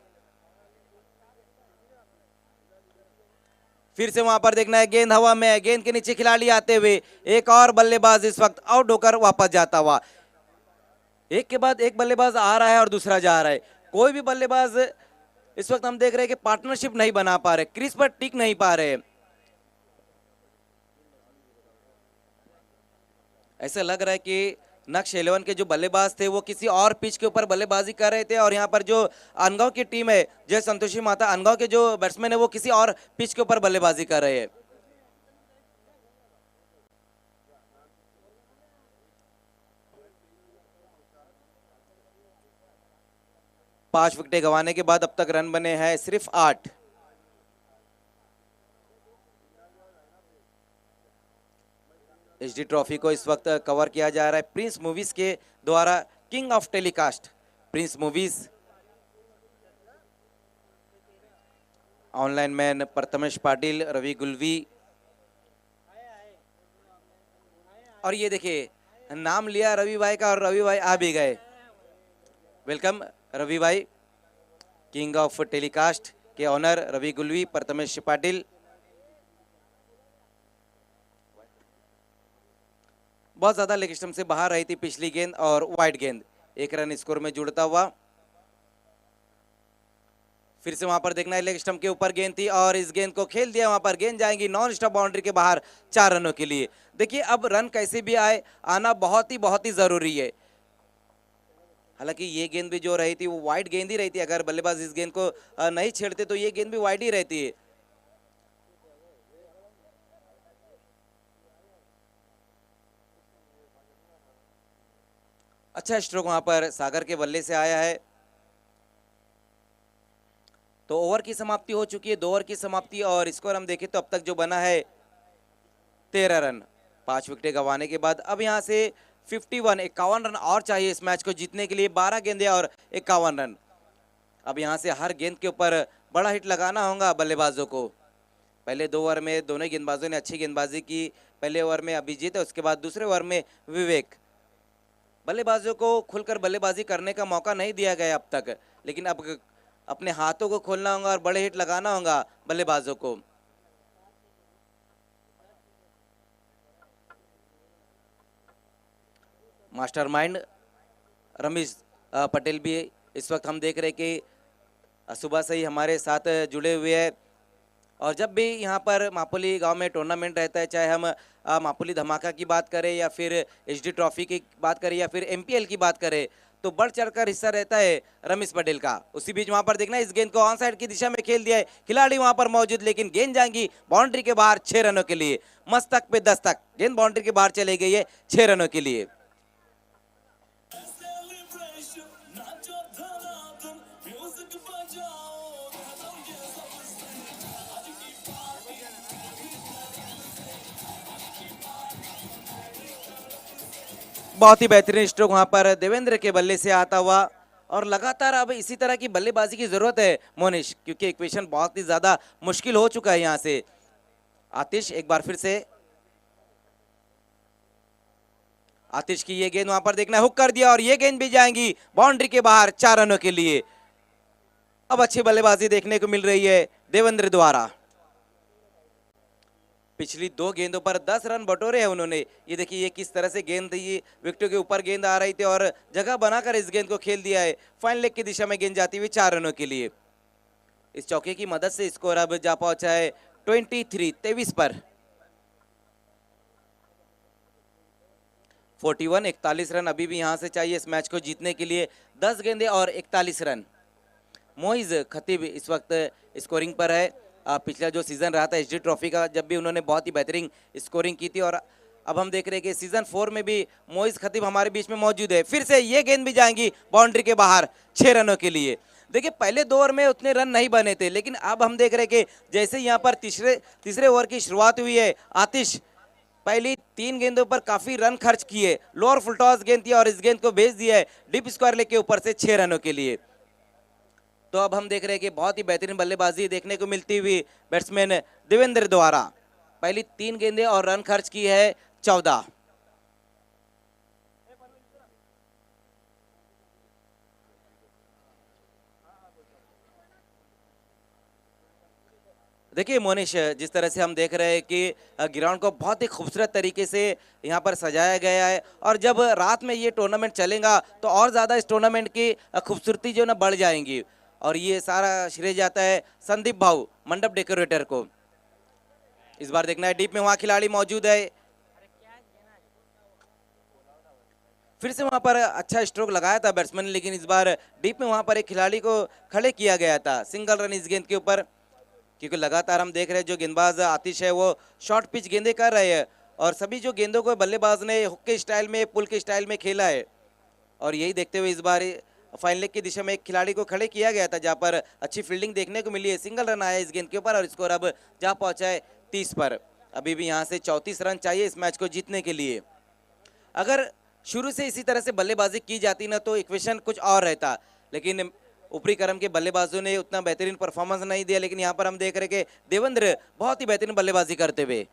फिर से वहां पर देखना है गेंद हवा में, गेंद के नीचे खिलाड़ी आते हुए, एक और बल्लेबाज इस वक्त आउट होकर वापस जाता हुआ। एक के बाद एक बल्लेबाज आ रहा है और दूसरा जा रहा है। कोई भी बल्लेबाज इस वक्त हम देख रहे हैं कि पार्टनरशिप नहीं बना पा रहे, क्रीज पर टिक नहीं पा रहे। ऐसा लग रहा है कि नक्श 11 के जो बल्लेबाज थे वो किसी और पिच के ऊपर बल्लेबाजी कर रहे थे, और यहाँ पर जो अनगांव की टीम है जय संतोषी माता अनगांव के जो बैट्समैन है वो किसी और पिच के ऊपर बल्लेबाजी कर रहे हैं। पांच विकेटें गंवाने के बाद अब तक रन बने हैं सिर्फ 8। एचडी ट्रॉफी को इस वक्त कवर किया जा रहा है प्रिंस मूवीज के द्वारा, king of telecast prince movies. Online man Prathamesh Patil, Ravi Gulvi, और ये देखिए नाम लिया रवि भाई का और रवि भाई आ भी गए। वेलकम रवि भाई। किंग ऑफ टेलीकास्ट के ऑनर रवि गुलवी, प्रथमेश पाटिल। बहुत ज्यादा लेग स्टंप से बाहर रही थी पिछली गेंद और वाइड गेंद, 1 रन स्कोर में जुड़ता हुआ। फिर से वहां पर देखना है लेग स्टंप के ऊपर गेंद थी और इस गेंद को खेल दिया, वहां पर गेंद जाएंगी नॉन स्टॉप बाउंड्री के बाहर 4 रनों के लिए। देखिए अब रन कैसे भी आए, आना बहुत ही जरूरी है। हालांकि ये गेंद भी जो रही थी वो वाइड गेंद ही रही थी, अगर बल्लेबाज इस गेंद को नहीं छेड़ते तो ये गेंद भी वाइड ही रहती है। अच्छा स्ट्रोक वहां पर सागर के बल्ले से आया है। तो ओवर की समाप्ति हो चुकी है, 2 ओवर की समाप्ति, और स्कोर हम देखें तो अब तक जो बना है 13 रन 5 विकेटें गंवाने के बाद। अब यहां से 51 रन और चाहिए इस मैच को जीतने के लिए, 12 गेंदें और 51 रन। अब यहां से हर गेंद के ऊपर बड़ा हिट लगाना होगा बल्लेबाजों को। पहले 2 ओवर में दोनों गेंदबाजों ने अच्छी गेंदबाजी की। पहले ओवर में अभिजीत है, उसके बाद दूसरे ओवर में विवेक। बल्लेबाजों को खुलकर बल्लेबाजी करने का मौका नहीं दिया गया अब तक, लेकिन अब अपने हाथों को खोलना होगा और बड़े हिट लगाना होगा बल्लेबाजों को। . मास्टरमाइंड रमेश पटेल भी इस वक्त हम देख रहे हैं कि सुबह से ही हमारे साथ जुड़े हुए हैं। और जब भी यहाँ पर मापुली गांव में टूर्नामेंट रहता है, चाहे हम मापुली धमाका की बात करें या फिर एचडी ट्रॉफी की बात करें या फिर एमपीएल की बात करें, तो बढ़ चढ़कर हिस्सा रहता है रमेश पटेल का। उसी बीच वहां पर देखना इस गेंद को ऑन साइड की दिशा में खेल दिया है, खिलाड़ी वहां पर मौजूद, लेकिन गेंद जाएंगी बाउंड्री के बाहर 6 रनों के लिए। मस्तक पे दस्तक, गेंद बाउंड्री के बाहर चली गई है 6 रनों के लिए। बहुत ही बेहतरीन स्ट्रोक वहां पर देवेंद्र के बल्ले से आता हुआ, और लगातार अब इसी तरह की बल्लेबाजी की जरूरत है मोनिश, क्योंकि इक्वेशन बहुत ही ज्यादा मुश्किल हो चुका है यहां से। आतिश एक बार फिर से, आतिश की ये गेंद वहां पर देखना, हुक कर दिया और ये गेंद भी जाएंगी बाउंड्री के बाहर 4 रनों के लिए। अब अच्छी बल्लेबाजी देखने को मिल रही है देवेंद्र द्वारा। पिछली 2 गेंदों पर 10 रन बटोरे हैं उन्होंने। ये देखिए ये किस तरह से गेंद थी, विकेटों के ऊपर गेंद आ रही थी और जगह बनाकर इस गेंद को खेल दिया है। फाइन लेग की दिशा में गेंद जाती हुई 4 रनों के लिए। इस चौके की मदद से स्कोर अब जा पहुंचा है 23 पर। 41 रन अभी भी यहां से चाहिए इस मैच को जीतने के लिए। 10 गेंदें और 41 रन। मोइज खतीब इस वक्त स्कोरिंग पर है। पिछला जो सीजन रहा था एचडी ट्रॉफी का, जब भी उन्होंने बहुत ही बेहतरीन स्कोरिंग की थी, और अब हम देख रहे हैं कि सीजन 4 में भी मोइज खतीब हमारे बीच में मौजूद है। फिर से ये गेंद भी जाएंगी बाउंड्री के बाहर 6 रनों के लिए। देखिए पहले 2 ओवर में उतने रन नहीं बने थे, लेकिन अब हम देख रहे हैं कि जैसे यहाँ पर तीसरे ओवर की शुरुआत हुई है, आतिश पहली 3 गेंदों पर काफी रन खर्च किए। लोअर फुल टॉस गेंद थी और इस गेंद को भेज दिया है डीप स्क्वायर लेग के ऊपर से 6 रनों के लिए। तो अब हम देख रहे हैं कि बहुत ही बेहतरीन बल्लेबाजी देखने को मिलती हुई बैट्समैन देवेंद्र द्वारा। पहली 3 गेंदें और रन खर्च की है 14। देखिए मोनिश, जिस तरह से हम देख रहे हैं कि ग्राउंड को बहुत ही खूबसूरत तरीके से यहाँ पर सजाया गया है, और जब रात में ये टूर्नामेंट चलेगा तो और ज़्यादा इस टूर्नामेंट की खूबसूरती जो ना बढ़ जाएंगी। और ये सारा श्रेय जाता है संदीप भाऊ मंडप डेकोरेटर को। इस बार देखना है डीप में वहाँ खिलाड़ी मौजूद है। फिर से वहां पर अच्छा स्ट्रोक लगाया था बैट्समैन ने, लेकिन इस बार डीप में वहां पर एक खिलाड़ी को खड़े किया गया था। सिंगल रन इस गेंद के ऊपर, क्योंकि लगातार हम देख रहे हैं जो गेंदबाज आतिश है वो शॉर्ट पिच गेंदें कर रहे हैं, और सभी जो गेंदों को बल्लेबाज ने हुक के स्टाइल में, पुल के स्टाइल में खेला है। और यही देखते हुए इस बार फाइन लेग की दिशा में एक खिलाड़ी को खड़े किया गया था, जहां पर अच्छी फील्डिंग देखने को मिली है। सिंगल रन आया इस गेंद के ऊपर और स्कोर अब जा पहुंचा है 30 पर। अभी भी यहां से 34 रन चाहिए इस मैच को जीतने के लिए। अगर शुरू से इसी तरह से बल्लेबाजी की जाती ना तो इक्वेशन कुछ और रहता, लेकिन ऊपरी क्रम के बल्लेबाजों ने उतना बेहतरीन परफॉर्मेंस नहीं दिया। लेकिन यहाँ पर हम देख रहे कि देवेंद्र बहुत ही बेहतरीन बल्लेबाजी करते हुए।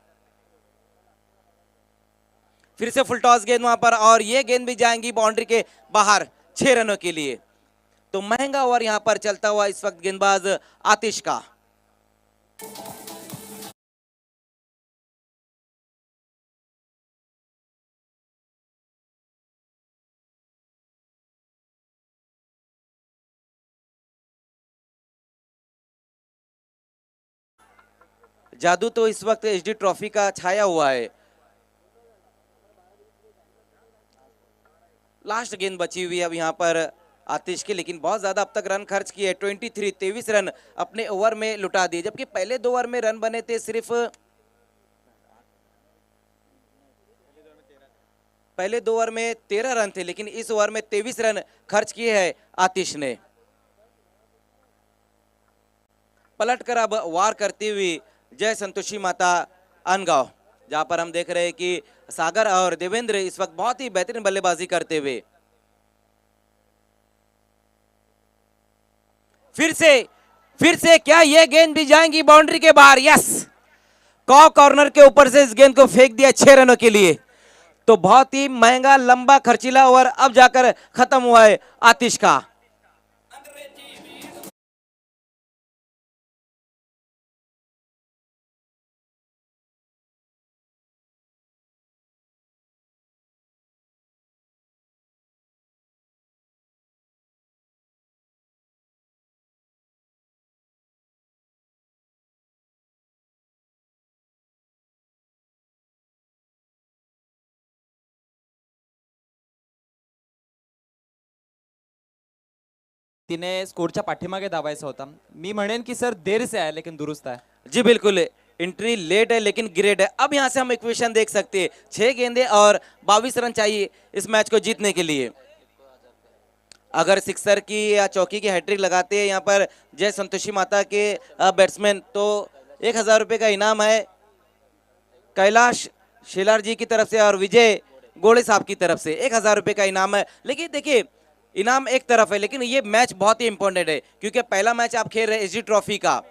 फिर से फुल टॉस गेंद वहां पर, और ये गेंद भी जाएंगी बाउंड्री के बाहर 6 रनों के लिए। तो महंगा ओवर यहां पर चलता हुआ इस वक्त गेंदबाज आतिश का। जादू तो इस वक्त एचडी ट्रॉफी का छाया हुआ है। लास्ट गेंद बची हुई है अब यहाँ पर आतिश की, लेकिन बहुत ज्यादा अब तक रन खर्च किए। 23 रन अपने ओवर में लुटा दिए, जबकि पहले 2 ओवर में रन बने थे सिर्फ, पहले 2 ओवर में 13 रन थे, लेकिन इस ओवर में 23 रन खर्च किए हैं आतिश ने। पलट कर अब वार करती हुई जय संतोषी माता अनगांव, जहां पर हम देख रहे हैं कि सागर और देवेंद्र इस वक्त बहुत ही बेहतरीन बल्लेबाजी करते हुए। फिर से क्या ये गेंद भी जाएंगी बाउंड्री के बाहर? यस, कॉर्नर के ऊपर से इस गेंद को फेंक दिया 6 रनों के लिए। तो बहुत ही महंगा लंबा खर्चीला ओवर अब जाकर खत्म हुआ है आतिश का। तिने स्कोरच्या पाठीमागे धावायचा होता. मी म्हणेन की सर देर से आहे लेकिन दुरुस्त आहे. जी बिल्कुल, एंट्री लेट है लेकिन ग्रेट है. अब यहाँ से हम इक्वेशन देख सकते हैं, 6 गेंदे और 22 रन चाहिए इस मैच को जीतने के लिए. अगर सिक्सर की या चौकी की हैट्रिक लगाते हैं यहाँ पर जय संतोषी माता के बैट्समैन, तो 1000 रुपये का इनाम है कैलाश शेलार जी की तरफ से और विजय गोड़े साहब की तरफ से 1000 रुपये का इनाम है. लेकिन देखिए, इनाम एक तरफ है लेकिन ये मैच बहुत ही इंपॉर्टेंट है, क्योंकि पहला मैच आप खेल रहे हैं एसजी ट्रॉफी का,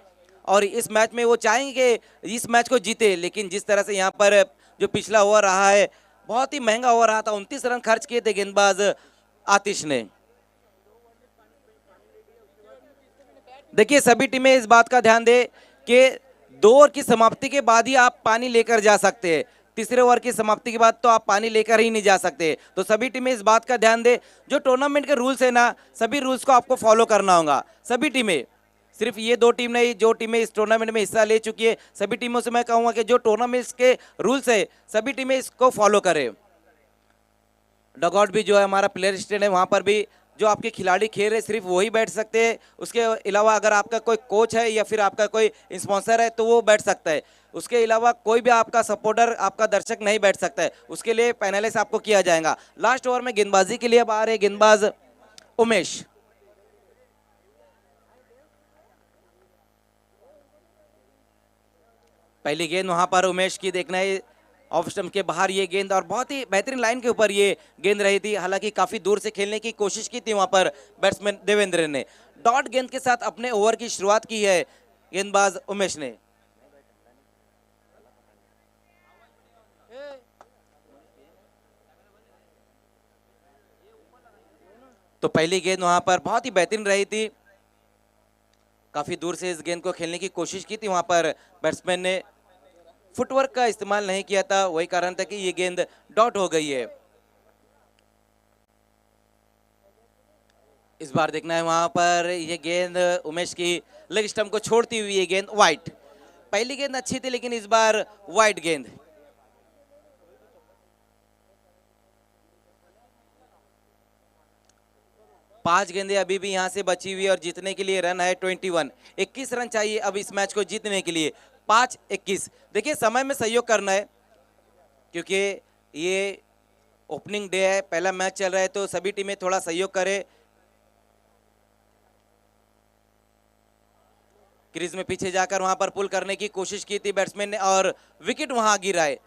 और इस मैच में वो चाहेंगे कि इस मैच को जीते. लेकिन जिस तरह से यहाँ पर जो पिछला ओवर रहा है बहुत ही महंगा ओवर रहा था, 29 रन खर्च किए थे गेंदबाज आतिश ने. देखिए, सभी टीमें इस बात का ध्यान दे कि 2 ओवर की समाप्ति के बाद ही आप पानी लेकर जा सकते हैं. तीसरे ओवर की समाप्ति के बाद तो आप पानी लेकर ही नहीं जा सकते. तो सभी टीमें इस बात का ध्यान दे, जो टूर्नामेंट के रूल्स है ना, सभी रूल्स को आपको फॉलो करना होगा. सभी टीमें, सिर्फ ये 2 टीम नहीं, जो टीमें इस टूर्नामेंट में हिस्सा ले चुकी है, सभी टीमों से मैं कहूँगा कि जो टूर्नामेंट्स के रूल्स है सभी टीमें इसको फॉलो करें. डगआउट भी जो है हमारा प्लेयर स्टैंड है, वहाँ पर भी जो आपके खिलाड़ी खेल रहे सिर्फ वही बैठ सकते हैं. उसके अलावा अगर आपका कोई कोच है या फिर आपका कोई स्पॉन्सर है तो वो बैठ सकता है. उसके अलावा कोई भी आपका सपोर्टर, आपका दर्शक नहीं बैठ सकता है. उसके लिए पैनलिस्ट आपको किया जाएगा. लास्ट ओवर में गेंदबाजी के लिए अब आ रहे गेंदबाज उमेश. पहली गेंद वहां पर उमेश की देखना है ऑफ स्टंप के बाहर ये गेंद, और बहुत ही बेहतरीन लाइन के ऊपर ये गेंद रही थी. हालांकि काफी दूर से खेलने की कोशिश की थी वहां पर बैट्समैन देवेंद्र ने. डॉट गेंद के साथ अपने ओवर की शुरुआत की है गेंदबाज उमेश ने. तो पहली गेंद वहां पर बहुत ही बेहतरीन रही थी. काफी दूर से इस गेंद को खेलने की कोशिश की थी वहां पर बैट्समैन ने. फुटवर्क का इस्तेमाल नहीं किया था, वही कारण था कि ये गेंद डॉट हो गई है. इस बार देखना है वहां पर ये गेंद उमेश की लेग स्टंप को छोड़ती हुई ये गेंद वाइड. पहली गेंद अच्छी थी लेकिन इस बार वाइड गेंद. पांच गेंदें अभी भी यहां से बची हुई और जीतने के लिए रन है 21. 21 रन चाहिए अब इस मैच को जीतने के लिए. 5-21. देखिए, समय में सहयोग करना है, क्योंकि ये ओपनिंग डे है, पहला मैच चल रहा है, तो सभी टीमें थोड़ा सहयोग करें. क्रीज में पीछे जाकर वहां पर पुल करने की कोशिश की थी बैट्समैन ने और विकेट वहां गिरा है.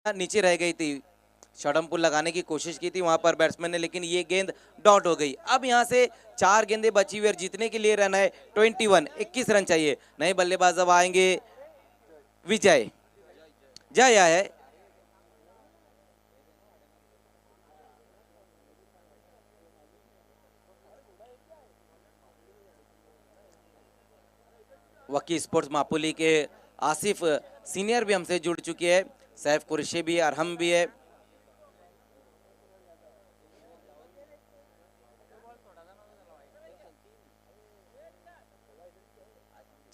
नीचे रह गई थी, शॉर्टम पुल लगाने की कोशिश की थी वहां पर बैट्समैन ने, लेकिन ये गेंद डॉट हो गई. अब यहां से 4 गेंदें बची हुई और जीतने के लिए रन है 21. 21 रन चाहिए. नए बल्लेबाज अब आएंगे विजय. जय है. वकी स्पोर्ट्स मापुली के आसिफ सीनियर भी हमसे जुड़ चुके हैं. सैफ कुरैशी भी, अरहम भी है.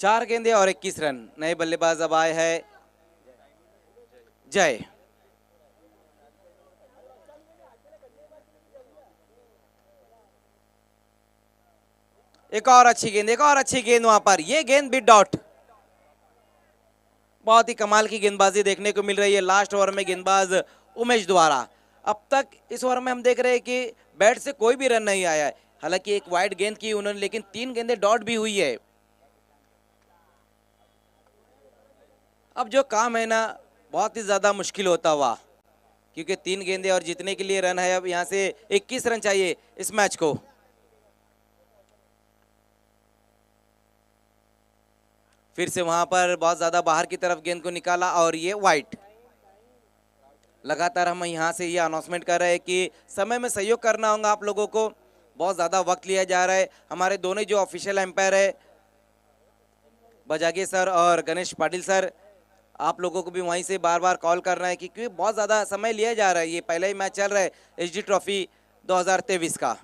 चार गेंदे और 21 रन. नए बल्लेबाज अब आए हैं जय. एक और अच्छी गेंद, एक और अच्छी गेंद वहां पर. ये गेंद भी डॉट. बहुत ही कमाल की गेंदबाजी देखने को मिल रही है लास्ट ओवर में गेंदबाज उमेश द्वारा. अब तक इस ओवर में हम देख रहे हैं कि बैट से कोई भी रन नहीं आया है. हालांकि एक वाइड गेंद की उन्होंने, लेकिन 3 गेंदें डॉट भी हुई है. अब जो काम है ना, बहुत ही ज्यादा मुश्किल होता हुआ, क्योंकि 3 गेंदें और जीतने के लिए रन है. अब यहां से 21 रन चाहिए इस मैच को. फिर से वहां पर बहुत ज्यादा बाहर की तरफ गेंद को निकाला और ये वाइड. लगातार हम यहां से ये अनाउंसमेंट कर रहे हैं कि समय में सहयोग करना होगा आप लोगों को. बहुत ज्यादा वक्त लिया जा रहा है. हमारे दोनों जो ऑफिशियल एम्पायर है बजागे सर और गणेश पाटिल सर, आप लोगों को भी वहीं से बार बार कॉल करना है कि क्योंकि बहुत ज़्यादा समय लिया जा रहा है, ये पहला ही मैच चल रहा है एचडी ट्रॉफी 2023 का।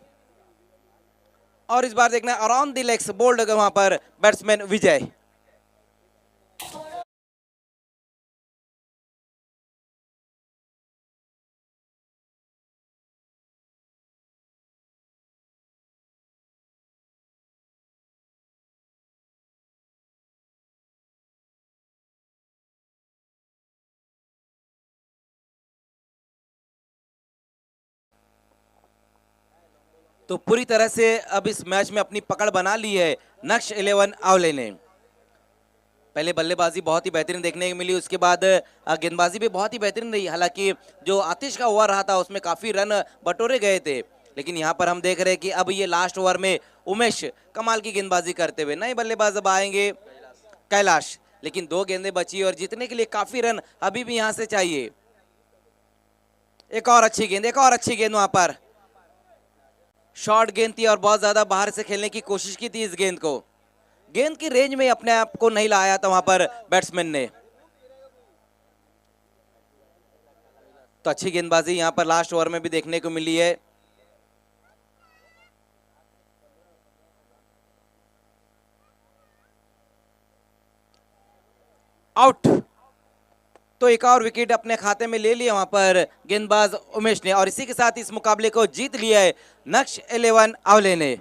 और इस बार देखना है अराउंड द लेग्स बोल्ड वहां पर बैट्समैन विजय। तो पूरी तरह से अब इस मैच में अपनी पकड़ बना ली है नक्श 11 आंवले ने। पहले बल्लेबाजी बहुत ही बेहतरीन देखने को मिली, उसके बाद गेंदबाजी भी बहुत ही बेहतरीन रही। हालांकि जो आतिश का ओवर रहा था उसमें काफी रन बटोरे गए थे, लेकिन यहाँ पर हम देख रहे हैं कि अब ये लास्ट ओवर में उमेश कमाल की गेंदबाजी करते हुए, नए बल्लेबाज अब आएंगे कैलाश, लेकिन 2 गेंदें बची और जीतने के लिए काफी रन अभी भी यहाँ से चाहिए। एक और अच्छी गेंद वहां पर शॉर्ट गेंद थी और बहुत ज्यादा बाहर से खेलने की कोशिश की थी इस गेंद को, गेंद की रेंज में अपने आप को नहीं लाया था वहां पर बैट्समैन ने। तो अच्छी गेंदबाजी यहां पर लास्ट ओवर में भी देखने को मिली है। आउट। तो एक और विकेट अपने खाते में ले लिया वहां पर गेंदबाज उमेश ने, और इसी के साथ इस मुकाबले को जीत लिया है नक्श 11 आंवले ने।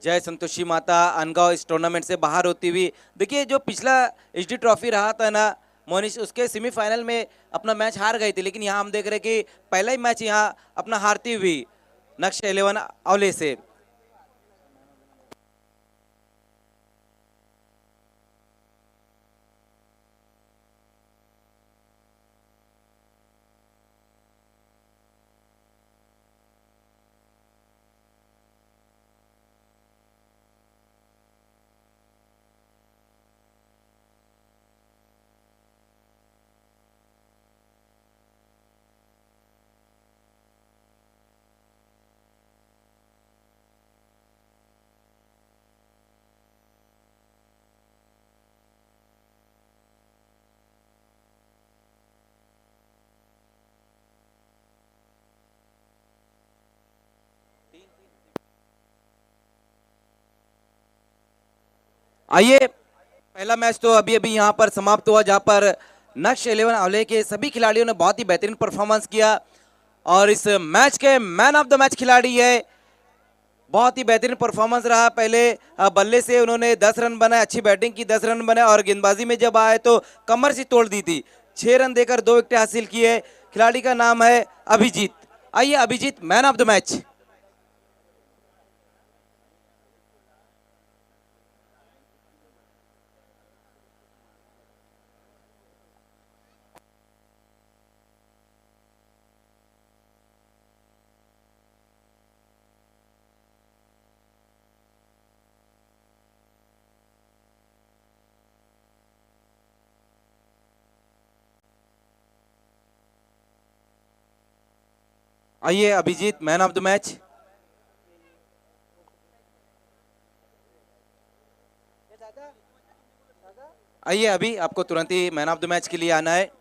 जय संतोषी माता अनगांव इस टूर्नामेंट से बाहर होती हुई। देखिए जो पिछला एचडी ट्रॉफी रहा था ना मोनिश, उसके सेमीफाइनल में अपना मैच हार गए थे, लेकिन यहाँ हम देख रहे कि पहला ही मैच यहाँ अपना हारती हुई नक्श 11 आंवले से। आइए, पहला मैच तो अभी अभी यहाँ पर समाप्त हुआ, जहाँ पर नक्श 11 आंवले के सभी खिलाड़ियों ने बहुत ही बेहतरीन परफॉर्मेंस किया और इस मैच के मैन ऑफ द मैच खिलाड़ी है। बहुत ही बेहतरीन परफॉर्मेंस रहा। पहले बल्ले से उन्होंने 10 रन बनाए, अच्छी बैटिंग की, 10 रन बनाए, और गेंदबाजी में जब आए तो कमर से तोड़ दी थी। 6 रन देकर 2 विकेट हासिल किए। खिलाड़ी का नाम है अभिजीत। आइए Abhijeet, man of the match. आइए Abhijeet, man of the match. आइए अभी आपको तुरंत ही मैन ऑफ द मैच के लिए आना है।